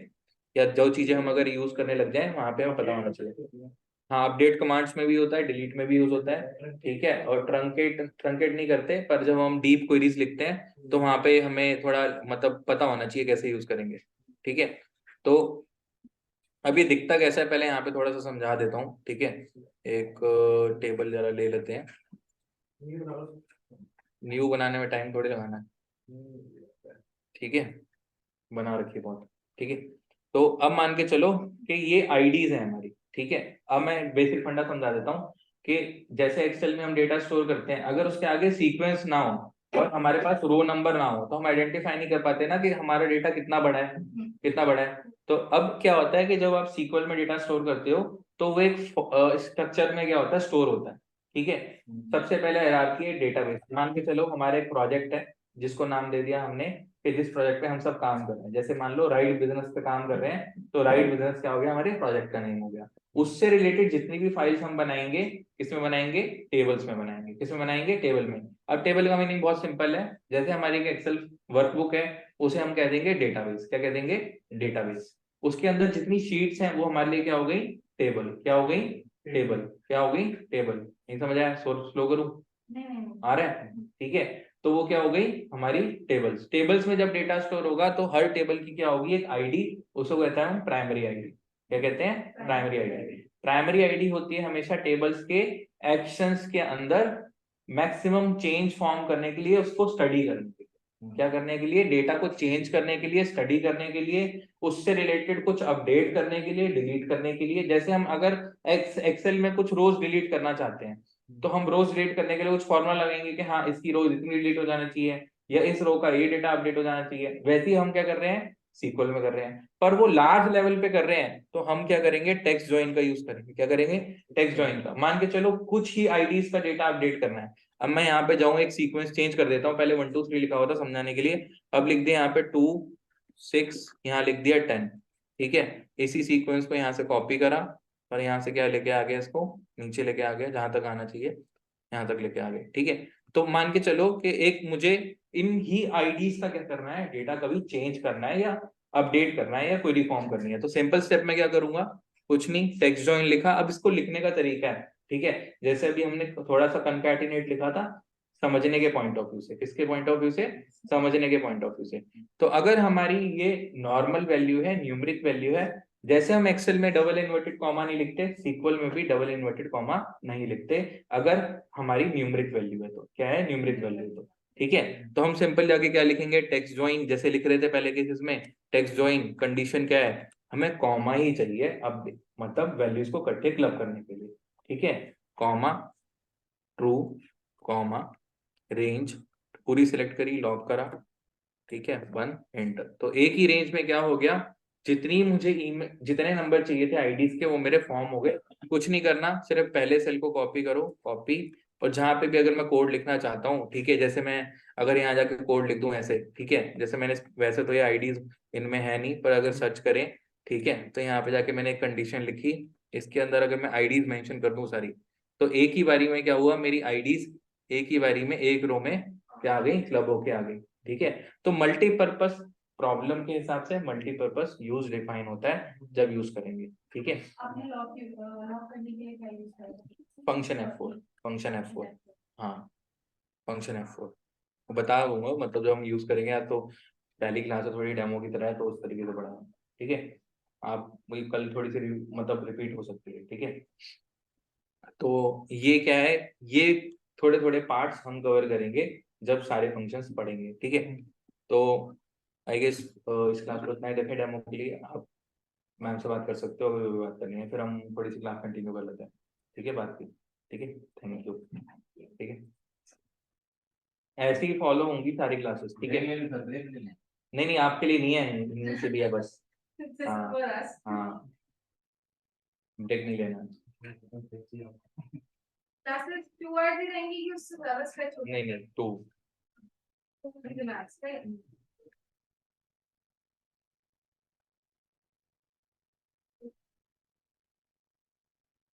या जो चीजें हम अगर यूज करने लग जाए वहां पे हमें पता होना चाहिए। हाँ, अपडेट कमांड्स में भी होता है, डिलीट में भी यूज होता है, ठीक है। और ट्रंकेट नहीं करते, पर जब हम डीप क्वेरीज लिखते हैं तो वहां पे हमें थोड़ा मतलब पता होना चाहिए कैसे यूज करेंगे, ठीक है। तो अब ये दिखता कैसा है पहले यहाँ पे थोड़ा सा समझा देता हूँ, ठीक है। एक टेबल जरा ले लेते हैं, न्यू बनाने में टाइम थोड़ी लगाना है, ठीक है, बना रखी बहुत, ठीक है। तो अब मान के चलो कि ये आईडीज है हमारी, ठीक है। अब मैं बेसिक फंडा समझा देता हूँ कि जैसे एक्सेल में हम डेटा स्टोर करते हैं, अगर उसके आगे सीक्वेंस ना हो और हमारे पास रो नंबर ना हो तो हम आइडेंटिफाई नहीं कर पाते ना कि हमारा डेटा कितना बड़ा है, कितना बड़ा है। तो अब क्या होता है कि जब आप सीक्वल में डेटा स्टोर करते हो तो वो एक स्ट्रक्चर में क्या होता है, स्टोर होता है, ठीक है। सबसे पहले हायरार्की है डेटाबेस। मान के चलो हमारा एक प्रोजेक्ट है जिसको नाम दे दिया हमने कि जिस प्रोजेक्ट पे हम सब काम कर रहे हैं, जैसे मान लो राइड बिजनेस पे काम कर रहे हैं, तो राइड बिजनेस क्या हो गया, हमारे प्रोजेक्ट का नेम हो गया। उससे रिलेटेड जितनी भी फाइल्स हम बनाएंगे, किसमें बनाएंगे, टेबल्स में बनाएंगे। किसमें बनाएंगे, टेबल में। अब टेबल का मीनिंग बहुत सिंपल है, जैसे हमारी एक एक्सेल वर्कबुक है उसे हम कह देंगे डेटाबेस। क्या कह देंगे, डेटाबेस। उसके अंदर जितनी शीट्स हैं वो हमारे लिए क्या हो गई, टेबल। क्या हो गई, टेबल। क्या हो गई, टेबल। नहीं समझ आया, स्लो करूं, आ रहा है, ठीक है। तो वो क्या हो गई हमारी टेबल्स। टेबल्स में जब डेटा स्टोर होगा तो हर टेबल की क्या होगी, एक आईडी, उसको कहते हैं हम प्राइमरी आईडी। क्या कहते हैं, प्राइमरी आईडी। प्राइमरी आईडी होती है हमेशा टेबल्स के एक्शंस के अंदर मैक्सिमम चेंज फॉर्म करने के लिए, उसको स्टडी करने के लिए। क्या करने के लिए, डेटा को चेंज करने के लिए, स्टडी करने के लिए, उससे रिलेटेड कुछ अपडेट करने के लिए, डिलीट करने के लिए। जैसे हम अगर एक्सेल में कुछ रोज डिलीट करना चाहते हैं तो हम रोज डिलीट करने के लिए कुछ फॉर्मूला लगाएंगे कि हाँ इसकी रोज इतनी डिलीट हो जाना चाहिए या इस रो का ये डेटा अपडेट हो जाना चाहिए। वैसे ही हम क्या कर रहे हैं, सीक्वल में कर रहे हैं। पर वो लार्ज लेवल पे कर रहे हैं तो हम क्या करेंगे, टेक्स्ट ज्वाइन का यूज करेंगे। क्या करेंगे, टेक्स्ट ज्वाइन का। मान के चलो कुछ ही आईडीज का डेटा अपडेट करना है। अब मैं यहाँ पे जाऊँ, एक सीक्वेंस चेंज कर देता हूँ, पहले 1 2 3 लिखा हुआ था समझाने के लिए, अब लिख दिया यहाँ पे 2 6, यहाँ लिख दिया 10, ठीक है। इसी सीक्वेंस को यहाँ से कॉपी करा और यहाँ से क्या लेके आ गया, इसको नीचे लेके आ गया, जहां तक आना चाहिए यहाँ तक लेके आ गए, ठीक है। तो मान के चलो कि एक मुझे इन ही आईडीज का क्या करना है, डेटा कभी चेंज करना है या अपडेट करना है या कोई रिफॉर्म करनी है। तो सिंपल स्टेप में क्या करूंगा, कुछ नहीं, टेक्स्ट जॉइन लिखा। अब इसको लिखने का तरीका है, ठीक है, जैसे अभी हमने थोड़ा सा कंकैटिनेट लिखा था समझने के पॉइंट ऑफ व्यू से। किसके पॉइंट ऑफ व्यू से? समझने के पॉइंट ऑफ व्यू से। तो अगर हमारी ये नॉर्मल वैल्यू है, न्यूमरिक वैल्यू है, जैसे हम एक्सेल में डबल इन्वर्टेड कॉमा नहीं लिखते, सीक्वल में भी डबल इन्वर्टेड कॉमा नहीं लिखते अगर हमारी न्यूमरिक वैल्यू है। तो क्या है? Numeric value. तो ठीक है, तो हम सिंपल जाके क्या लिखेंगे? टेक्स्ट ज्वाइन जैसे लिख रहे थे पहले केसेस में, टेक्स्ट ज्वाइन कंडीशन क्या है? हमें कॉमा ही चाहिए अब, मतलब वैल्यूज को इकट्ठे क्लब करने के लिए, ठीक है। कॉमा ट्रू, कॉमा रेंज, पूरी सिलेक्ट करी, लॉक करा, ठीक है, 1 एंटर। तो एक ही रेंज में क्या हो गया, जितनी मुझे ईमेल, जितने नंबर चाहिए थे आईडीज के, वो मेरे फॉर्म हो गए। कुछ नहीं करना, सिर्फ पहले सेल को कॉपी करो, कॉपी, और जहां पे भी अगर मैं कोड लिखना चाहता हूँ, ठीक है, जैसे मैं अगर यहाँ जाके कोड लिख दूं ऐसे, ठीक है, जैसे मैंने, वैसे तो ये आईडीज इनमें है नहीं, पर अगर सर्च करें, ठीक है, तो यहाँ पे जाके मैंने एक कंडीशन लिखी, इसके अंदर अगर मैं आईडीज मेंशन कर दूं सारी, तो एक ही बारी में क्या हुआ, मेरी आईडीज एक ही बारी में एक रो में क्या आ गई, क्लब होके आ गई, ठीक है। तो मल्टीपर्पस प्रॉब्लम के हिसाब से मल्टीपर्पस यूज डिफाइन होता है जब यूज करेंगे, ठीक है। आपने लॉक करने के लिए क्या यूज किया? फंक्शन F4, फंक्शन F4, हाँ, फंक्शन F4 बता दूंगा, मतलब जब हम यूज करेंगे, या तो पहली क्लास है थोड़ी डेमो की तरह है, तो उस तरीके से पढ़ाऊंगा, ठीक है। आप वही कल थोड़ी सी मतलब रिपीट हो सकती है, ठीक है। तो ये क्या है, ये थोड़े थोड़े पार्ट्स हम कवर करेंगे जब सारे फंक्शंस पढ़ेंगे, ठीक है। तो आई गेस इस क्लास को इतना ही रखें डेमो के लिए। आप मैम से बात कर सकते हो अगर बात करनी है, फिर हम थोड़ी सी क्लास कंटिन्यू कर लेते हैं, ठीक है, बात की, ठीक है, थैंक यू, ठीक है। ऐसे ही फॉलो होंगी सारी क्लासेस, ठीक है। नहीं नहीं, आपके लिए नहीं है, इन्हीं से भी है बस। हाँ हाँ, ब्रेक नहीं लेना। क्लासेस 2 आवर्स ही रहेंगी कि उससे ज्यादा स्ट्रेच होगी? नहीं नहीं, 2। मैथ्स पे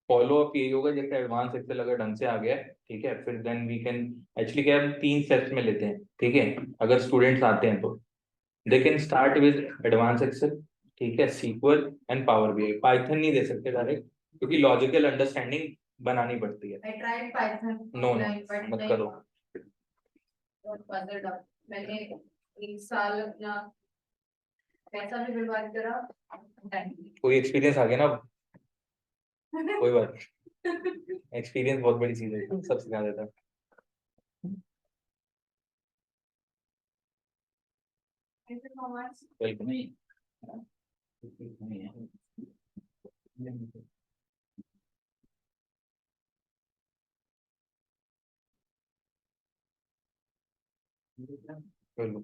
फॉलो अप यही होगा, जैसे एडवांस एक्सेल अगर ढंग से आ गया है, ठीक है, फिर देन वी कैन, एक्चुअली क्या है, हम 3 सेट्स में लेते हैं, ठीक है। अगर स्टूडेंट्स आते हैं तो they can start with advance Excel, ठीक है, SQL and power BI. Python नहीं दे सकते डायरेक्ट, क्योंकि लॉजिकल अंडरस्टैंडिंग बनानी पड़ती है। I tried Python no no, online, but मत like करो। got puzzled up. मैंने 1 साल अपना पैसा भी बर्बाद करा, time भी। कोई एक्सपीरियंस आ गया ना, कोई बात, एक्सपीरियंस बहुत बड़ी चीज है, सब सिखा देता है। Thank you so much. Welcome. Welcome.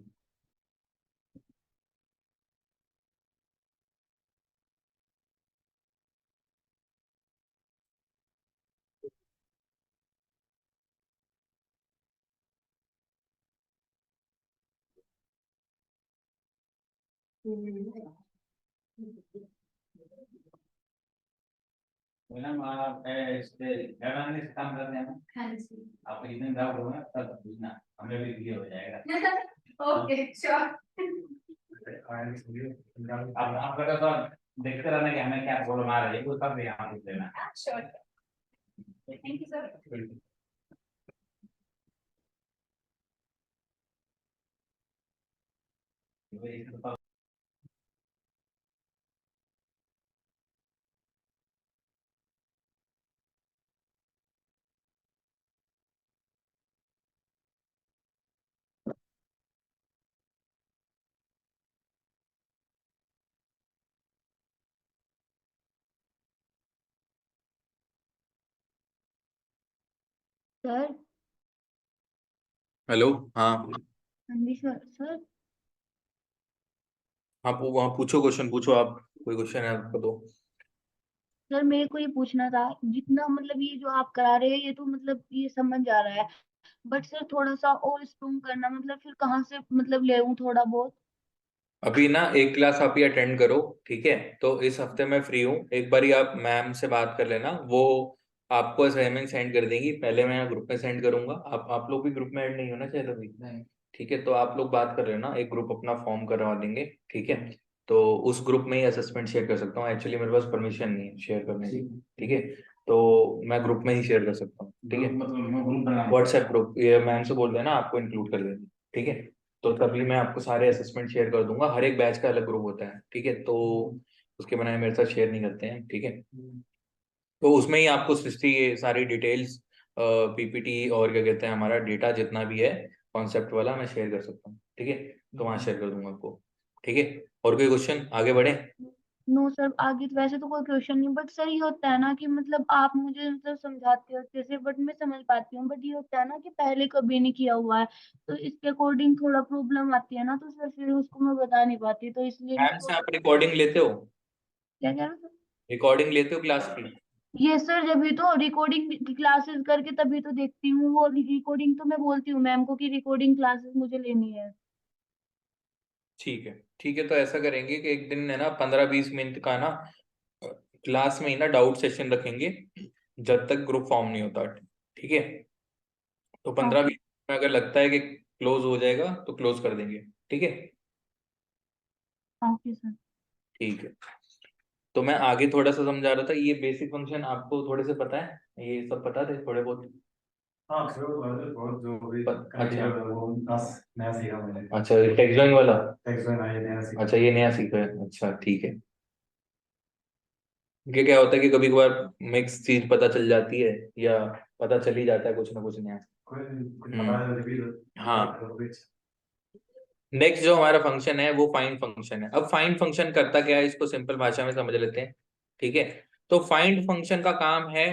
Madam आप इससे एनालिसिस से काम करते हैं ना, हाँ जी। आपको जितने डाउट होगा तब पूछना, हमें भी क्लियर हो जाएगा। Okay, sure. अब आपका तो देखते रहना कि हमें क्या प्रॉब्लम आ रही है, वो सब यहाँ पूछ लेना। Sure. Thank you, sir. Sir. Hello, हाँ हाँ जी सर। सर आप वहाँ पूछो, क्वेश्चन पूछो आप, कोई क्वेश्चन है आपको तो। सर मेरे को ये पूछना था, जितना मतलब ये जो आप करा रहे हैं ये तो मतलब ये समझ आ रहा है, बट सर थोड़ा सा और स्ट्रॉन्ग करना, मतलब फिर कहाँ से मतलब ले आऊं थोड़ा बहुत। अभी ना एक क्लास आप ही अटेंड करो, ठीक है। तो इस हफ्ते मैं फ्री हूँ, एक बार आप मैम से बात कर लेना, वो आपको असाइनमेंट सेंड कर देंगी। पहले मैं ग्रुप में सेंड करूंगा, आप लोग भी ग्रुप में ऐड नहीं होना चाहिए अभी, ठीक है। तो आप लोग बात कर लेना, एक ग्रुप अपना फॉर्म करवा देंगे, ठीक है। तो उस ग्रुप में ही असेसमेंट शेयर कर सकता हूँ। एक्चुअली मेरे पास परमिशन नहीं है शेयर करने की, ठीक है, तो मैं ग्रुप में ही शेयर कर सकता हूँ, ठीक है। मतलब ग्रुप बनाना व्हाट्सएप ग्रुप, ये मैम से बोल देना आपको इंक्लूड कर देना, ठीक है। तो तभी मैं आपको सारे असेसमेंट शेयर कर दूंगा। हर एक बैच का अलग ग्रुप होता है, ठीक है, तो उसके बनाए मेरे साथ शेयर नहीं करते हैं, ठीक है। तो उसमें ही आपको सृष्टि ये सारी डिटेल्स, पीपीटी और क्या कहते हैं हमारा डेटा जितना भी है कॉन्सेप्ट वाला, मैं शेयर कर सकता हूँ, ठीक है। तो वहाँ शेयर कर दूंगा आपको, ठीक है। और कोई क्वेश्चन, आगे बढ़े? नो सर, आगे तो वैसे तो कोई क्वेश्चन नहीं, बट सर ये होता है ना कि मतलब आप मुझे मतलब समझाते हो अच्छे से, बट मैं समझ पाती हूँ, बट ये होता है ना कि पहले कभी नहीं किया हुआ है, तो इसके अकॉर्डिंग थोड़ा प्रॉब्लम आती है ना, तो सर फिर उसको मैं बता नहीं पाती, तो इसलिए मैं मैम से आप रिकॉर्डिंग लेते हो? क्या कह रहा था। रिकॉर्डिंग लेते हो क्लास की? ये सर जब तो रिकॉर्डिंग क्लासेस करके तभी तो देखती हूँ, वो रिकॉर्डिंग तो मैं बोलती हूँ मैम को कि रिकॉर्डिंग क्लासेस मुझे लेनी है। ठीक है, ठीक है, तो ऐसा करेंगे कि एक दिन है ना 15-20 मिनट का ना क्लास में ही ना डाउट सेशन रखेंगे, जब तक ग्रुप फॉर्म नहीं होता, ठीक है। तो पंद्रह ओके। बीस में अगर लगता है कि क्लोज हो जाएगा तो क्लोज कर देंगे, ठीक है। Okay sir. ठीक है, तो मैं आगे थोड़ा सा समझा रहा था। ये बेसिक फंक्शन आपको थोड़े से पता है, ये सब पता थे थोड़े बहुत? हाँ बहुत जो भी अच्छा, वो नया सीखा मैंने। अच्छा, टेक्स्ट जॉइन वाला, टेक्स्ट में आया नया सीखा। अच्छा ये नया सीखा है, अच्छा ठीक है। ये क्या होता है कि कभी कभार मिक्स चीज पता चल जाती है, या पता चल ही जाता है कुछ ना कुछ नया। कुछ पता है भी हाँ, नेक्स्ट जो हमारा फंक्शन है वो फाइंड फंक्शन है। अब फाइंड फंक्शन करता क्या है, इसको सिंपल भाषा में समझ लेते हैं, ठीक है। तो फाइंड फंक्शन का काम है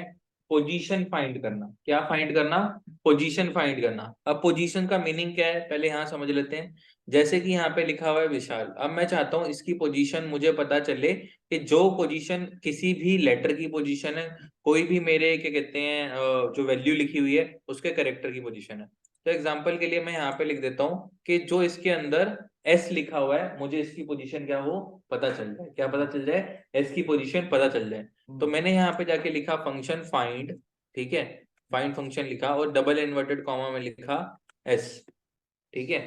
पोजीशन फाइंड करना। क्या फाइंड करना? पोजीशन फाइंड करना। अब पोजीशन का मीनिंग क्या है पहले यहाँ समझ लेते हैं। जैसे कि यहाँ पे लिखा हुआ है विशाल, अब मैं चाहता हूँ इसकी पोजीशन मुझे पता चले कि जो पोजीशन किसी भी लेटर की पोजीशन है, कोई भी मेरे क्या कहते हैं जो वैल्यू लिखी हुई है उसके करेक्टर की पोजीशन है। तो एग्जाम्पल के लिए मैं यहाँ पे लिख देता हूँ कि जो इसके अंदर एस लिखा हुआ है, मुझे इसकी पोजीशन क्या हो पता चल जाए। क्या पता चल जाए? एस की पोजीशन पता चल जाए। तो मैंने यहाँ पे जाके लिखा फंक्शन फाइंड, ठीक है, फाइंड फंक्शन लिखा और डबल इन्वर्टेड कॉमा में लिखा एस, ठीक है।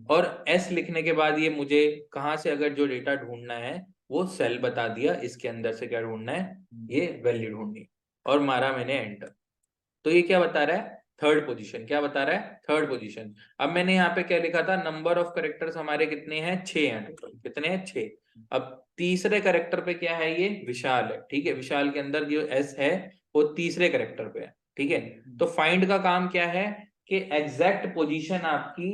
और एस लिखने के बाद ये मुझे कहाँ से अगर जो डेटा ढूंढना है वो सेल बता दिया, इसके अंदर से क्या ढूंढना है, ये वैल्यू ढूंढनी, और मारा मैंने एंटर। तो ये क्या बता रहा है? Third position. क्या बता रहा है? Third position. अब मैंने यहाँ पे क्या लिखा था, नंबर ऑफ करेक्टर्स हमारे कितने हैं? 6 हैं टोटल। कितने हैं? 6। अब तीसरे करेक्टर पे क्या है? ये विशाल है, ठीक है। विशाल के अंदर जो एस है वो तीसरे करेक्टर पे है, ठीक है। तो फाइंड का काम क्या है कि एग्जैक्ट पोजीशन आपकी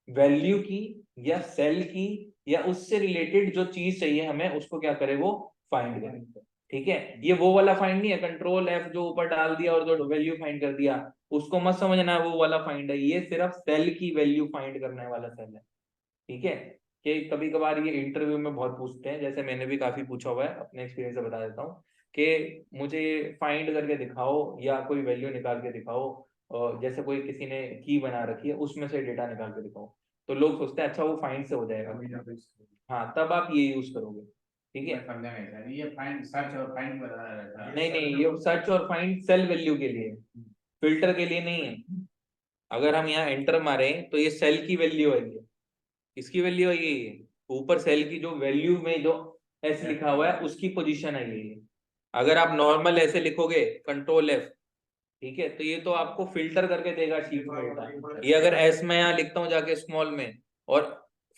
वैल्यू की या सेल की या उससे रिलेटेड जो चीज चाहिए हमें, उसको क्या करे वो फाइंड करे, ठीक है। ये वो वाला फाइंड नहीं है कंट्रोल एफ जो ऊपर डाल दिया और जो वैल्यू फाइंड कर दिया, उसको मत समझना वो वाला फाइंड है। ये सिर्फ सेल की वैल्यू फाइंड करने वाला सेल है, ठीक है। कि कभी कभार ये इंटरव्यू में बहुत पूछते हैं, जैसे मैंने भी काफी पूछा हुआ है, अपने एक्सपीरियंस से बता देता हूँ कि मुझे फाइंड करके दिखाओ या कोई वैल्यू निकाल के दिखाओ, और जैसे कोई किसी ने की बना रखी है उसमें से डेटा निकाल के दिखाओ, तो लोग सोचते हैं अच्छा वो फाइंड से हो जाएगा। हाँ, तब आप ये यूज करोगे, ठीक है। समझा नहीं सर, ये फाइंड सर्च और फाइंड बता रहा था। नहीं नहीं, ये सर्च और फाइंड सेल वैल्यू के लिए, फिल्टर के लिए नहीं है। अगर हम यहाँ एंटर मारें तो ये सेल की वैल्यू है, ये इसकी वैल्यू है, ये ऊपर सेल की जो वैल्यू में जो एस लिखा हुआ है उसकी पोजीशन है ये। अगर आप नॉर्मल ऐसे लिखोगे कंट्रोल एफ, ठीक है, तो ये तो आपको फिल्टर करके देगा शीट में डेटा। ये अगर एस में यहाँ लिखता हूँ जाके स्मॉल में और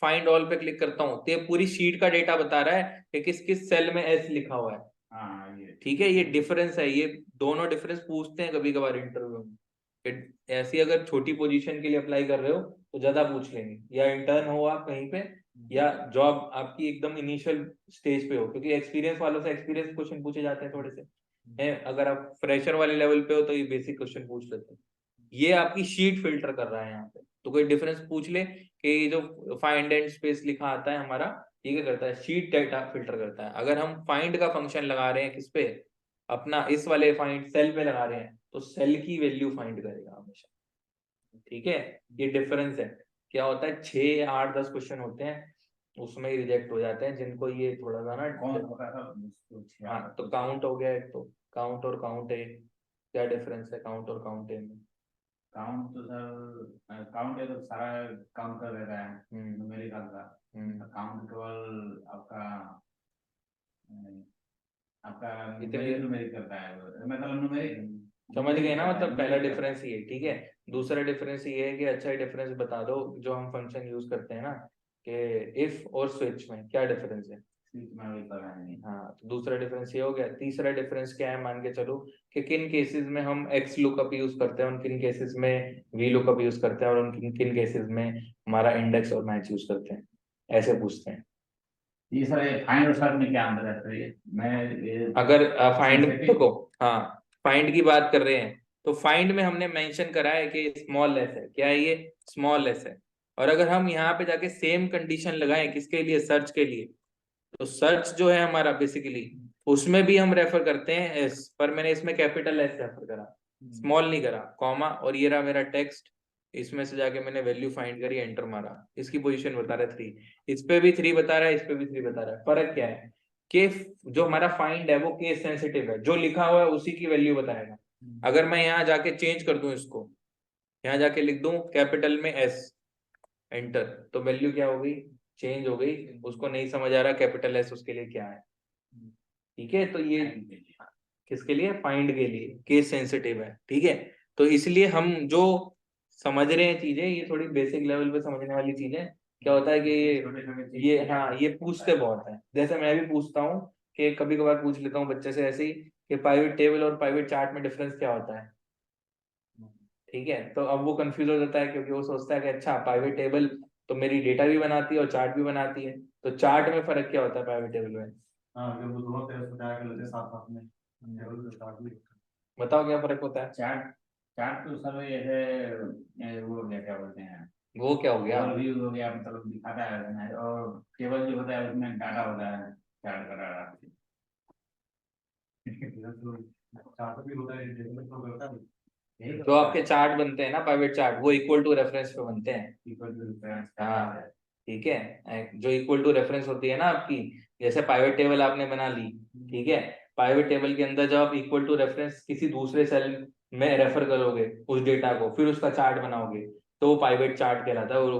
फाइंड ऑल पे क्लिक करता हूँ, तो ये पूरी शीट का डेटा बता रहा है कि किस किस सेल में एस लिखा हुआ है। हाँ ये ठीक है, ये डिफरेंस है। ये दोनों डिफरेंस पूछते हैं कभी कभार इंटरव्यू में कि ऐसी अगर छोटी पोजीशन के लिए अप्लाई कर रहे हो तो ज्यादा पूछ लेंगे, या इंटर्न हो आप कहीं पे, या जॉब आपकी एकदम इनिशियल स्टेज पे हो, क्योंकि एक्सपीरियंस वालों से एक्सपीरियंस क्वेश्चन पूछे जाते हैं थोड़े से है। अगर आप फ्रेशर वाले लेवल पे हो तो ये बेसिक क्वेश्चन पूछ लेते हैं। ये आपकी शीट फिल्टर कर रहा है यहाँ पे, तो कोई डिफरेंस पूछ ले कि ये जो फाइंड एंड स्पेस लिखा आता है हमारा, ये क्या करता है? शीट डेटा फिल्टर करता है। अगर हम फाइंड का फंक्शन लगा रहे हैं किस पे, अपना इस वाले फाइंड सेल पे लगा रहे हैं, तो सेल की वैल्यू फाइंड करेगा हमेशा, ठीक है। ये डिफरेंस है। क्या होता है 6 8 10 क्वेश्चन होते हैं उसमें ही रिजेक्ट हो जाते हैं जिनको ये थोड़ा सा ना कौन होगा सर? हाँ, तो काउंट हो गया एक, तो काउंट और काउंट है, क्या डिफरेंस है काउंट और काउंट है में? काउंट तो सर काउंट है तो सारा काउंट कर देता है न्यूमेरिकल का। काउंट केवल आपका आपका इतने न्यूमेरिक करता है मतलब न्यूमेरिक समझ गए ना, मतलब पहला डिफरेंस ये है, ठीक है। दूसरा डिफरेंस ये है कि अच्छा डिफरेंस बता दो जो हम फंक्शन यूज करते हैं ना, कि इफ और स्विच में क्या डिफरेंस है। हाँ, तो दूसरा डिफरेंस ये हो गया। तीसरा डिफरेंस क्या है, मान के चलो कि किन केसेस में हम एक्स लुकअप यूज करते हैं, उन किन केसेस में वी लुकअप यूज करते हैं, और उन किन किन केसेस में हमारा इंडेक्स और मैच यूज करते हैं, ऐसे पूछते हैं। ये सर फाइंड और सर्च में क्या अंतर है सर? अगर फाइंड देखो, हाँ, फाइंड की बात कर रहे हैं तो फाइंड में हमने मेंशन करा है कि स्मॉल लेस है। क्या है ये? स्मॉल लेस है। और अगर हम यहाँ पे जाके सेम कंडीशन लगाएं किसके लिए, सर्च के लिए, तो सर्च जो है हमारा बेसिकली उसमें भी हम रेफर करते हैं एस, पर मैंने इसमें कैपिटल एस रेफर करा, स्मॉल नहीं करा, कॉमा, और ये रहा मेरा टेक्स्ट, इसमें से जाके मैंने वैल्यू फाइंड करी, एंटर मारा, इसकी पोजीशन बता रहा है 3, इस पे भी 3 बता रहा है, इस पे भी 3 बता रहा है। फर्क क्या है कि जो हमारा फाइंड है वो केस सेंसिटिव है, जो लिखा हुआ है उसी की वैल्यू बताएगा। अगर मैं यहाँ जाके चेंज कर दूं इसको, यहाँ जाके लिख दूं कैपिटल में एस, एंटर, तो वैल्यू क्या हो गई, चेंज हो गई। उसको नहीं समझ आ रहा कैपिटल एस उसके लिए क्या है, ठीक है। तो ये किसके लिए, फाइंड के लिए, केस सेंसिटिव है, ठीक है। तो इसलिए हम जो समझ रहे हैं चीजें, ये थोड़ी बेसिक लेवल पे समझने वाली चीजें। क्या होता है कि ये हाँ, ये पूछते बहुत है, जैसे मैं भी पूछता हूँ कि कभी कभार पूछ लेता हूँ बच्चे से ऐसे ही कि पाइवट टेबल और पाइवट चार्ट में डिफरेंस क्या होता है, ठीक है। तो अब वो कंफ्यूज हो जाता है क्योंकि वो सोचता है कि अच्छा पाइवट टेबल तो मेरी डेटा भी बनाती है और चार्ट भी बनाती है, तो चार्ट में फर्क क्या होता है पाइवट टेबल में? हाँ, जब वो दोनों तरफ से जाके लेते हैं साथ साथ में, टेबल के साथ भी। बताओ क्या फर्क होता है? चार्ट चार्ट तो सर ऐसे वो हो गया, क्या बोलते हैं, वो क्या हो गया? ओवरव्यू हो गया, मतलब दिखाता है उसमें, और टेबल जो होता है उसमें डाटा होता है, चार्ट का डाटा। चार्ट भी होता है, टेबल तो करता है। जो आपके चार्ट बनते हैं ना, प्राइवेट चार्ट, वो इक्वल टू रेफरेंस पे बनते हैं। Equal to reference. हाँ, ठीक है। जो इक्वल टू रेफरेंस होती है ना आपकी, जैसे पाइवट टेबल आपने बना ली, ठीक है। पाइवट टेबल के अंदर जब आप इक्वल टू रेफरेंस किसी दूसरे सेल में रेफर करोगे उस डेटा को, फिर उसका चार्ट बनाओगे, तो वो पाइवट चार्ट कहलाता है। वो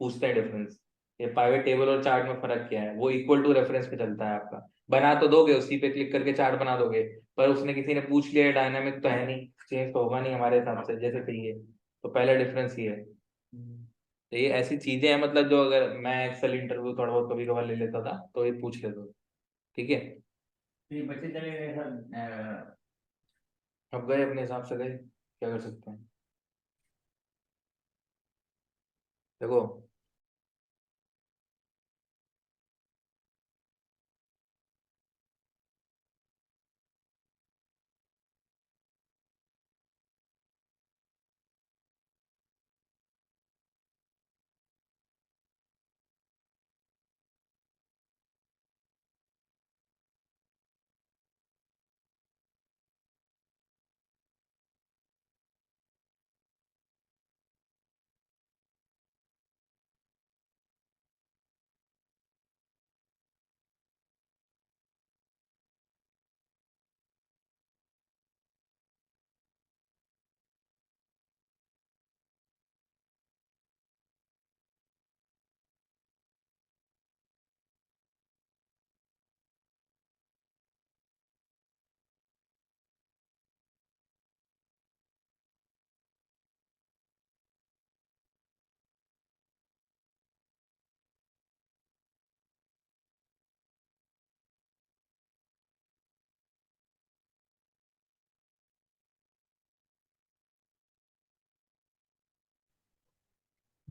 पूछते हैं डिफरेंस, ये पाइवट टेबल और चार्ट में फर्क क्या है। वो इक्वल टू रेफरेंस पे चलता है आपका, बना तो दोगे, उसी पे क्लिक करके चार्ट बना दोगे, पर उसने किसी ने पूछ लिया, डायनामिक तो है नहीं, चेंज तो होगा नहीं हमारे हिसाब से जैसे चाहिए। तो पहला डिफरेंस ये है। तो ये ऐसी चीजें हैं, मतलब जो अगर मैं एक्सेल इंटरव्यू थोड़ा बहुत कभी कभार ले लेता था तो ये पूछ लेता था, ठीक है। ये बच्चे चले गए सर। अब गए अपने हिसाब से गए, क्या कर सकते हैं। देखो,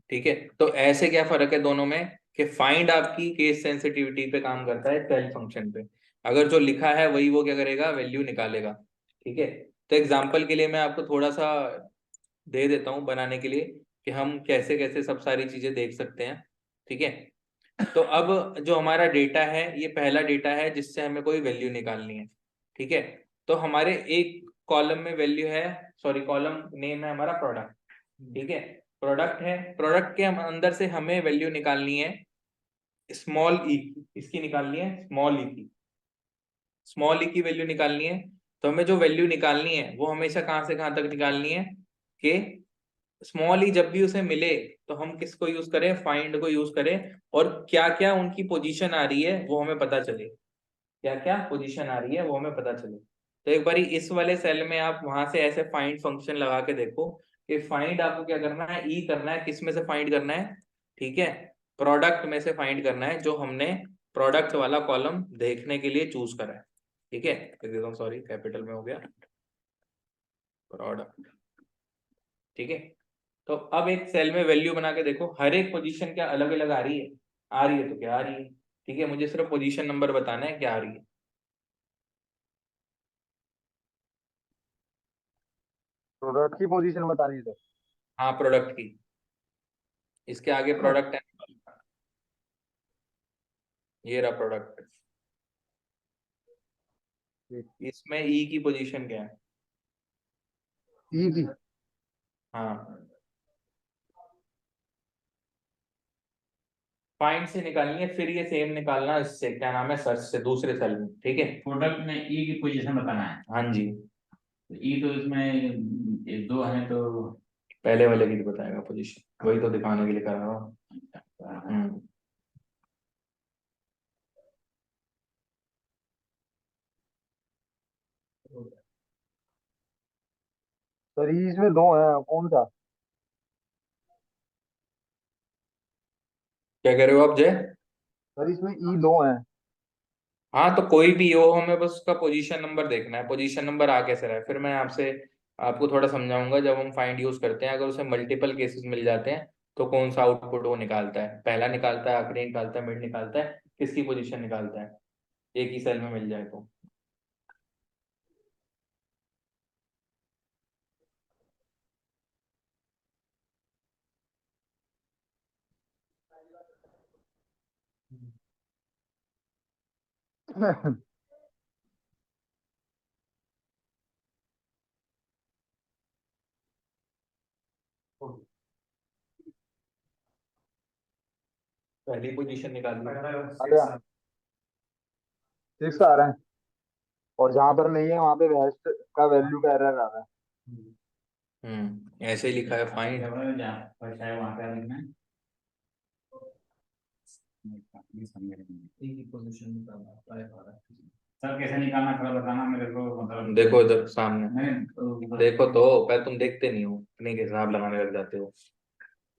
ठीक है। तो ऐसे क्या फर्क है दोनों में, कि फाइंड आपकी केस सेंसिटिविटी पे काम करता है, सेल फंक्शन पे। अगर जो लिखा है वही वो क्या करेगा, वैल्यू निकालेगा, ठीक है। तो एग्जांपल के लिए मैं आपको थोड़ा सा दे देता हूँ बनाने के लिए कि हम कैसे कैसे सब सारी चीजें देख सकते हैं, ठीक है। तो अब जो हमारा डेटा है, ये पहला डेटा है जिससे हमें कोई वैल्यू निकालनी है, ठीक है। तो हमारे एक कॉलम में वैल्यू है, सॉरी, कॉलम नेम है हमारा प्रोडक्ट, ठीक है। प्रोडक्ट है, प्रोडक्ट के हम अंदर से हमें वैल्यू निकालनी है स्मॉल ई की, इसकी निकालनी है स्मॉल ई की, स्मॉल ई की वैल्यू निकालनी है। तो हमें जो वैल्यू निकालनी है वो हमेशा कहां से कहां तक निकालनी है, कि स्मॉल ई जब भी उसे मिले तो हम किसको यूज करें, फाइंड को यूज करें, और क्या क्या उनकी पोजीशन आ रही है वो हमें पता चले, क्या क्या पोजीशन आ रही है वो हमें पता चले। तो एक बारी इस वाले सेल में आप वहां से ऐसे फाइंड फंक्शन लगा के देखो कि फाइंड आपको क्या करना है, ई करना है, किस में से फाइंड करना है, ठीक है, प्रोडक्ट में से फाइंड करना है, जो हमने प्रोडक्ट वाला कॉलम देखने के लिए चूज करा है, ठीक है। एकदम सॉरी, कैपिटल में हो गया प्रोडक्ट, ठीक है। तो अब एक सेल में वैल्यू बना के देखो, हर एक पोजीशन क्या अलग अलग आ रही है, आ रही है तो क्या आ रही है, ठीक है, मुझे सिर्फ पोजीशन नंबर बताना है क्या आ रही है। प्रोडक्ट की पोजीशन बतानी है। हाँ प्रोडक्ट की, इसके आगे प्रोडक्ट है, ये रहा प्रोडक्ट, इसमें ई की पोजीशन क्या है, ई की हाँ फाइंड से निकालनी है, फिर ये सेम निकालना इससे क्या नाम है, सर्च से, दूसरे सेल में, ठीक है। प्रोडक्ट में ई की पोजीशन बताना है। हाँ जी, तो ई तो इसमें दो है तो पहले वाले की तो बताएगा पोजीशन, वही तो दिखाने के लिए कर रहा हूँ। सर ई इसमें दो हैं, कौन सा? क्या कह रहे हो आप जय? सर इसमें ई दो हैं। हाँ तो कोई भी हो, हमें बस उसका पोजीशन नंबर देखना है, पोजीशन नंबर आ कैसे रहा है, फिर मैं आपसे आपको थोड़ा समझाऊंगा जब हम फाइंड यूज करते हैं, अगर उसे मल्टीपल केसेस मिल जाते हैं तो कौन सा आउटपुट वो निकालता है, पहला निकालता है, आखिरी निकालता है, मिड निकालता है, किसकी पोजीशन निकालता है, एक ही सेल में मिल जाए तो। पहली पोजीशन निकाल ली, आ गया, 6 आ रहा है, और जहां पर नहीं है वहां पे वेस्ट का वैल्यू का एरर आ रहा है। ऐसे ही लिखा है फाइंड। जहाँ फर्स्ट है वहाँ पे लिखना है। सर कैसे निकालना थोड़ा बताना मेरे को, मतलब देखो इधर सामने, मैंने देखो तो पहले तुम देखते नहीं हो, इतने के हिसाब लगाने लग जाते हो,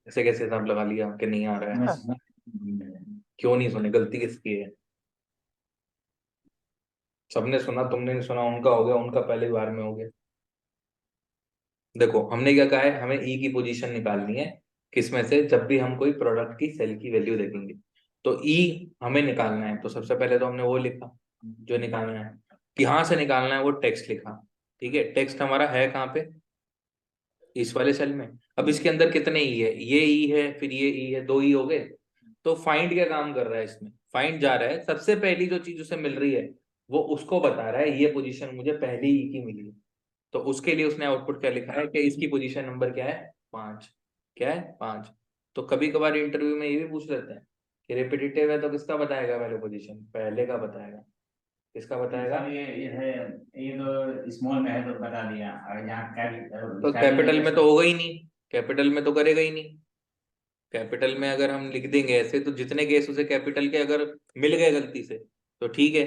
ऐसे कैसे हिसाब लगा लिया कि नहीं आ रहा है, क्यों नहीं सुने, गलती किसकी है, सबने सुना, तुमने नहीं सुना, उनका हो गया, उनका पहले बार में हो गया। देखो हमने क्या कहा है, हमें ई की पोजीशन निकालनी है, किसमें से, जब भी हम कोई प्रोडक्ट की सेल की वैल्यू देखेंगे तो ई हमें निकालना है, तो सबसे पहले तो हमने वो लिखा जो निकालना है, कहाँ से निकालना है वो टेक्स्ट लिखा, ठीक है, टेक्स्ट हमारा है कहाँ पे, इस वाले सेल में। अब इसके अंदर कितने ई है, ये ई है, फिर ये ई है, दो ई हो गए। तो फाइंड क्या काम कर रहा है इसमें, फाइंड जा रहा है, सबसे पहली जो चीज उसे मिल रही है वो उसको बता रहा है, ये पोजीशन मुझे पहली ई की मिली है, तो उसके लिए उसने आउटपुट क्या लिखा है कि इसकी पोजीशन नंबर क्या है, 5, क्या है 5। तो कभी कभार इंटरव्यू में ये भी पूछ लेते हैं कि रिपीटेटिव है तो किसका बताएगा पहले पोजीशन, पहले का बताएगा, किसका बताएगा, ये है, ये तो स्मॉल में है तो बता दिया, और यहाँ तो कैपिटल में तो होगा ही नहीं, कैपिटल में तो करेगा ही नहीं, कैपिटल में अगर हम लिख देंगे ऐसे तो जितने केस उसे कैपिटल के अगर मिल गए गलती से तो ठीक है,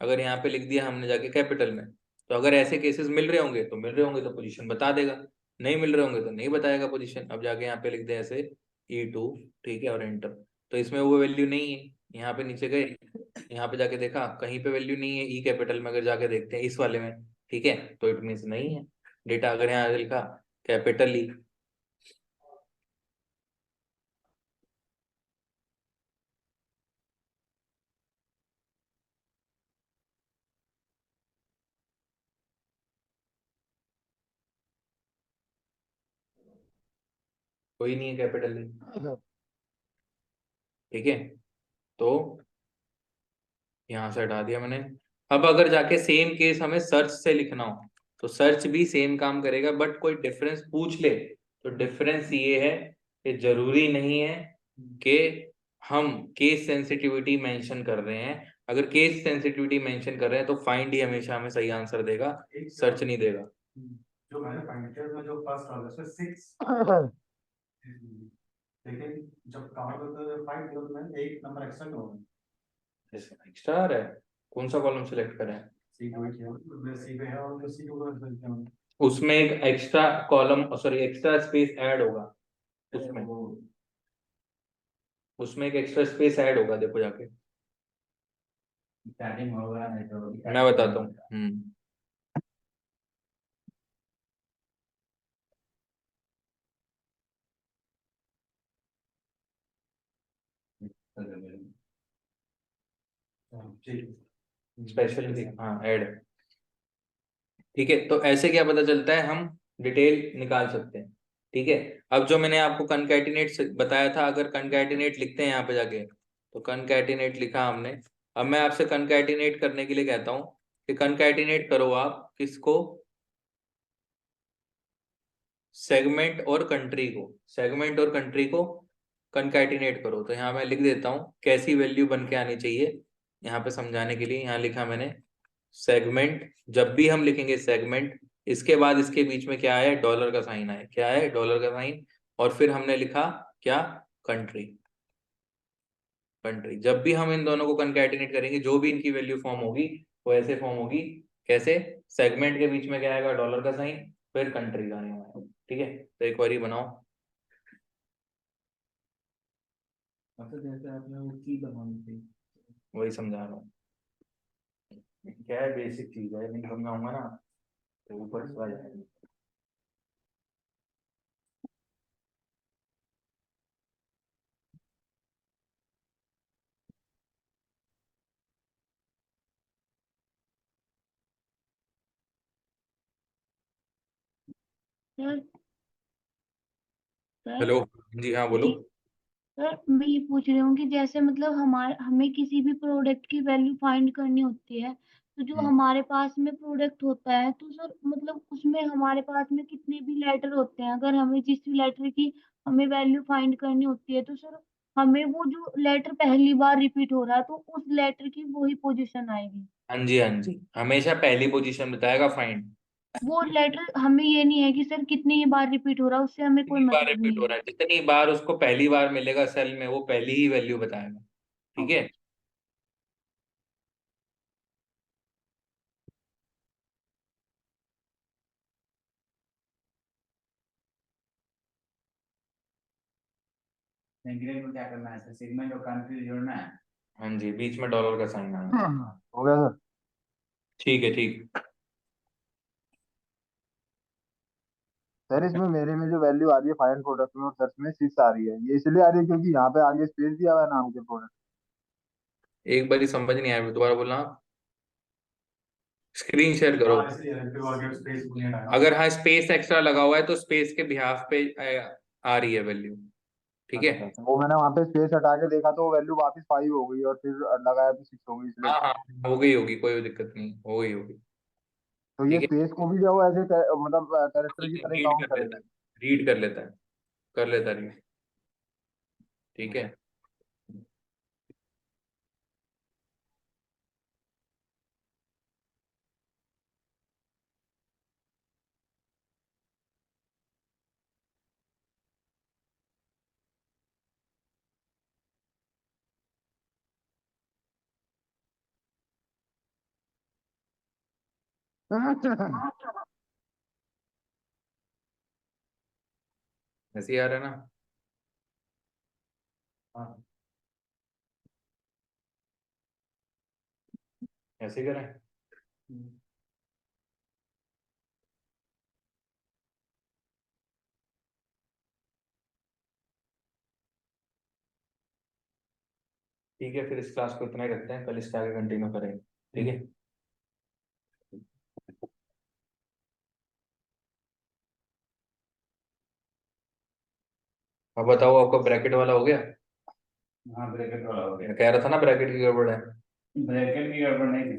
अगर यहाँ पे लिख दिया हमने जाके कैपिटल में, तो अगर ऐसे केसेस मिल रहे होंगे तो मिल रहे होंगे तो पोजीशन बता देगा, नहीं मिल रहे होंगे तो नहीं बताएगा पोजीशन। अब जाके यहाँ पे लिख दे ऐसे E2, ठीक है, और एंटर, तो इसमें वो वैल्यू नहीं है, यहाँ पे नीचे गए, यहाँ पे जाके देखा कहीं पे वैल्यू नहीं है, ई कैपिटल में अगर जाके देखते हैं इस वाले में, ठीक है, तो इट मीन्स नहीं है डेटा, अगर यहाँ लिखा कैपिटल ई, कोई नहीं है कैपिटल ई, ठीक है, तो यहाँ से हटा दिया मैंने। अब अगर जाके सेम केस हमें सर्च से लिखना हो तो सर्च भी सेम काम करेगा, बट कोई डिफरेंस पूछ ले तो डिफरेंस ये है कि जरूरी नहीं है कि हम केस सेंसिटिविटी मेंशन कर रहे हैं, अगर केस सेंसिटिविटी मेंशन कर रहे हैं तो फाइंड ही हमेशा हमें सही आंसर देगा, सर्च नहीं देगा। जो मैंने फाइंड किया उसमें जो फर्स्ट वाला उसमें 6, लेकिन जब काउंट होता है 5 तो उसमें एक नंबर एक्स्ट्रा क्यों होगा? एक्स्ट्रा आ रहा है, कौन सा कॉलम सिलेक्ट करें? C2 किया, C पे है और जो C2 को रिजल्ट किया हमने। उसमें एक extra column, sorry extra space add होगा उसमें, उसमें एक एक्स्ट्रा स्पेस ऐड होगा, देखो जाके स्टार्टिंग होगा नहीं तो मैं बताता हूँ। स्पेशल, हाँ ऐड, ठीक है। तो ऐसे क्या पता चलता है, हम डिटेल निकाल सकते हैं, ठीक है। अब जो मैंने आपको कनकैटिनेट बताया था, अगर कनकैटिनेट लिखते हैं यहाँ पे जाके, तो कनकैटिनेट लिखा हमने। अब मैं आपसे कनकैटिनेट करने के लिए कहता हूँ कि कनकैटिनेट करो आप किसको, सेगमेंट और कंट्री को, सेगमेंट और कंट्री को कनकैटिनेट करो। तो यहाँ मैं लिख देता हूँ कैसी वैल्यू बन के आनी चाहिए, यहाँ पे समझाने के लिए यहाँ लिखा मैंने सेगमेंट। जब भी हम लिखेंगे सेगमेंट, इसके बाद इसके बीच में क्या है, डॉलर का साइन है, क्या है, डॉलर का साइन। और फिर हमने लिखा क्या, कंट्री। कंट्री, जब भी हम इन दोनों को कंकैटिनेट करेंगे, जो भी इनकी वैल्यू फॉर्म होगी वो ऐसे फॉर्म होगी, कैसे, सेगमेंट के बीच में क्या आएगा, डॉलर का साइन, फिर कंट्री का नेम आएगा, ठीक है। तो एक बारी बनाओ। मतलब जैसे आपने वो की बनानी थी, वही समझा रहा हूँ, क्या है, बेसिक चीज है, नहीं समझाऊंगा ना तो ऊपर से आ जाएगा। सर सर हेलो, जी हाँ बोलो। जी सर, मैं ये पूछ रही हूँ कि जैसे मतलब हमारे हमें किसी भी प्रोडक्ट की वैल्यू फाइंड करनी होती है, तो जो हमारे पास में प्रोडक्ट होता है, तो सर मतलब उसमें हमारे पास में कितने भी लेटर होते हैं, अगर हमें जिस भी लेटर की हमें वैल्यू फाइंड करनी होती है, तो सर हमें वो जो लेटर पहली बार रिपीट हो रहा है, तो उस लेटर की वही पोजीशन आएगी। हाँ जी, हाँ जी, हमेशा पहली पोजीशन बताएगा फाइंड। वो लेटर हमें ये नहीं है कि सर कितनी बार रिपीट हो रहा है, उससे हमें कोई कितनी बार मतलब रिपीट नहीं हो है। रहा है, जितनी बार उसको पहली बार मिलेगा सेल में, वो पहली ही वैल्यू बताएगा, ठीक है। सेगमेंट में क्या करना है, सेगमेंट और कंट्री जोड़ना है। हाँ जी, बीच में डॉलर का साइन आना, हो गया सर। ठीक है, ठीक। सर इसमें मेरे में जो वैल्यू आ रही है फाइंड प्रोडक्ट में और सर्च में 6 आ रही है, ये इसलिए आ रही है क्योंकि यहाँ पे आगे स्पेस दिया हुआ है नाम के प्रोडक्ट। एक बारी समझ नहीं आया, दोबारा बोलना, स्क्रीन शेयर करो। हाँ इसलिए फिर और स्पेस बुलियन आएगा। अगर हाँ स्पेस एक्स्ट्रा लगा हुआ है तो स्पेस के बिहाफ पे आ रही है वैल्यू, ठीक है। अच्छा अच्छा, वो मैंने वहाँ पे स्पेस हटा के देखा तो वैल्यू वापस 5 हो गई और फिर लगाया तो 6 हो गई इसलिए। हाँ हाँ, हो गई होगी, कोई दिक्कत नहीं, हो गई होगी, तो ये ठीक है। स्पेस को भी जो है ऐसे मतलब कैरेक्टर की तरह रीड काउंट कर लेता करेंगे। है, रीड कर लेता है, कर लेता है रीड, ठीक है। ऐसे ही आ रहा है ना, हाँ ऐसे ही करें। ठीक है, फिर इस क्लास को इतना ही रखते हैं, कल इसके आगे कंटिन्यू करेंगे, ठीक है। अब बताओ, आपका ब्रैकेट वाला हो गया? हाँ ब्रैकेट वाला हो गया, मैं कह रहा था ना ब्रैकेट की गड़बड़ है। ब्रैकेट की गड़बड़ नहीं थी।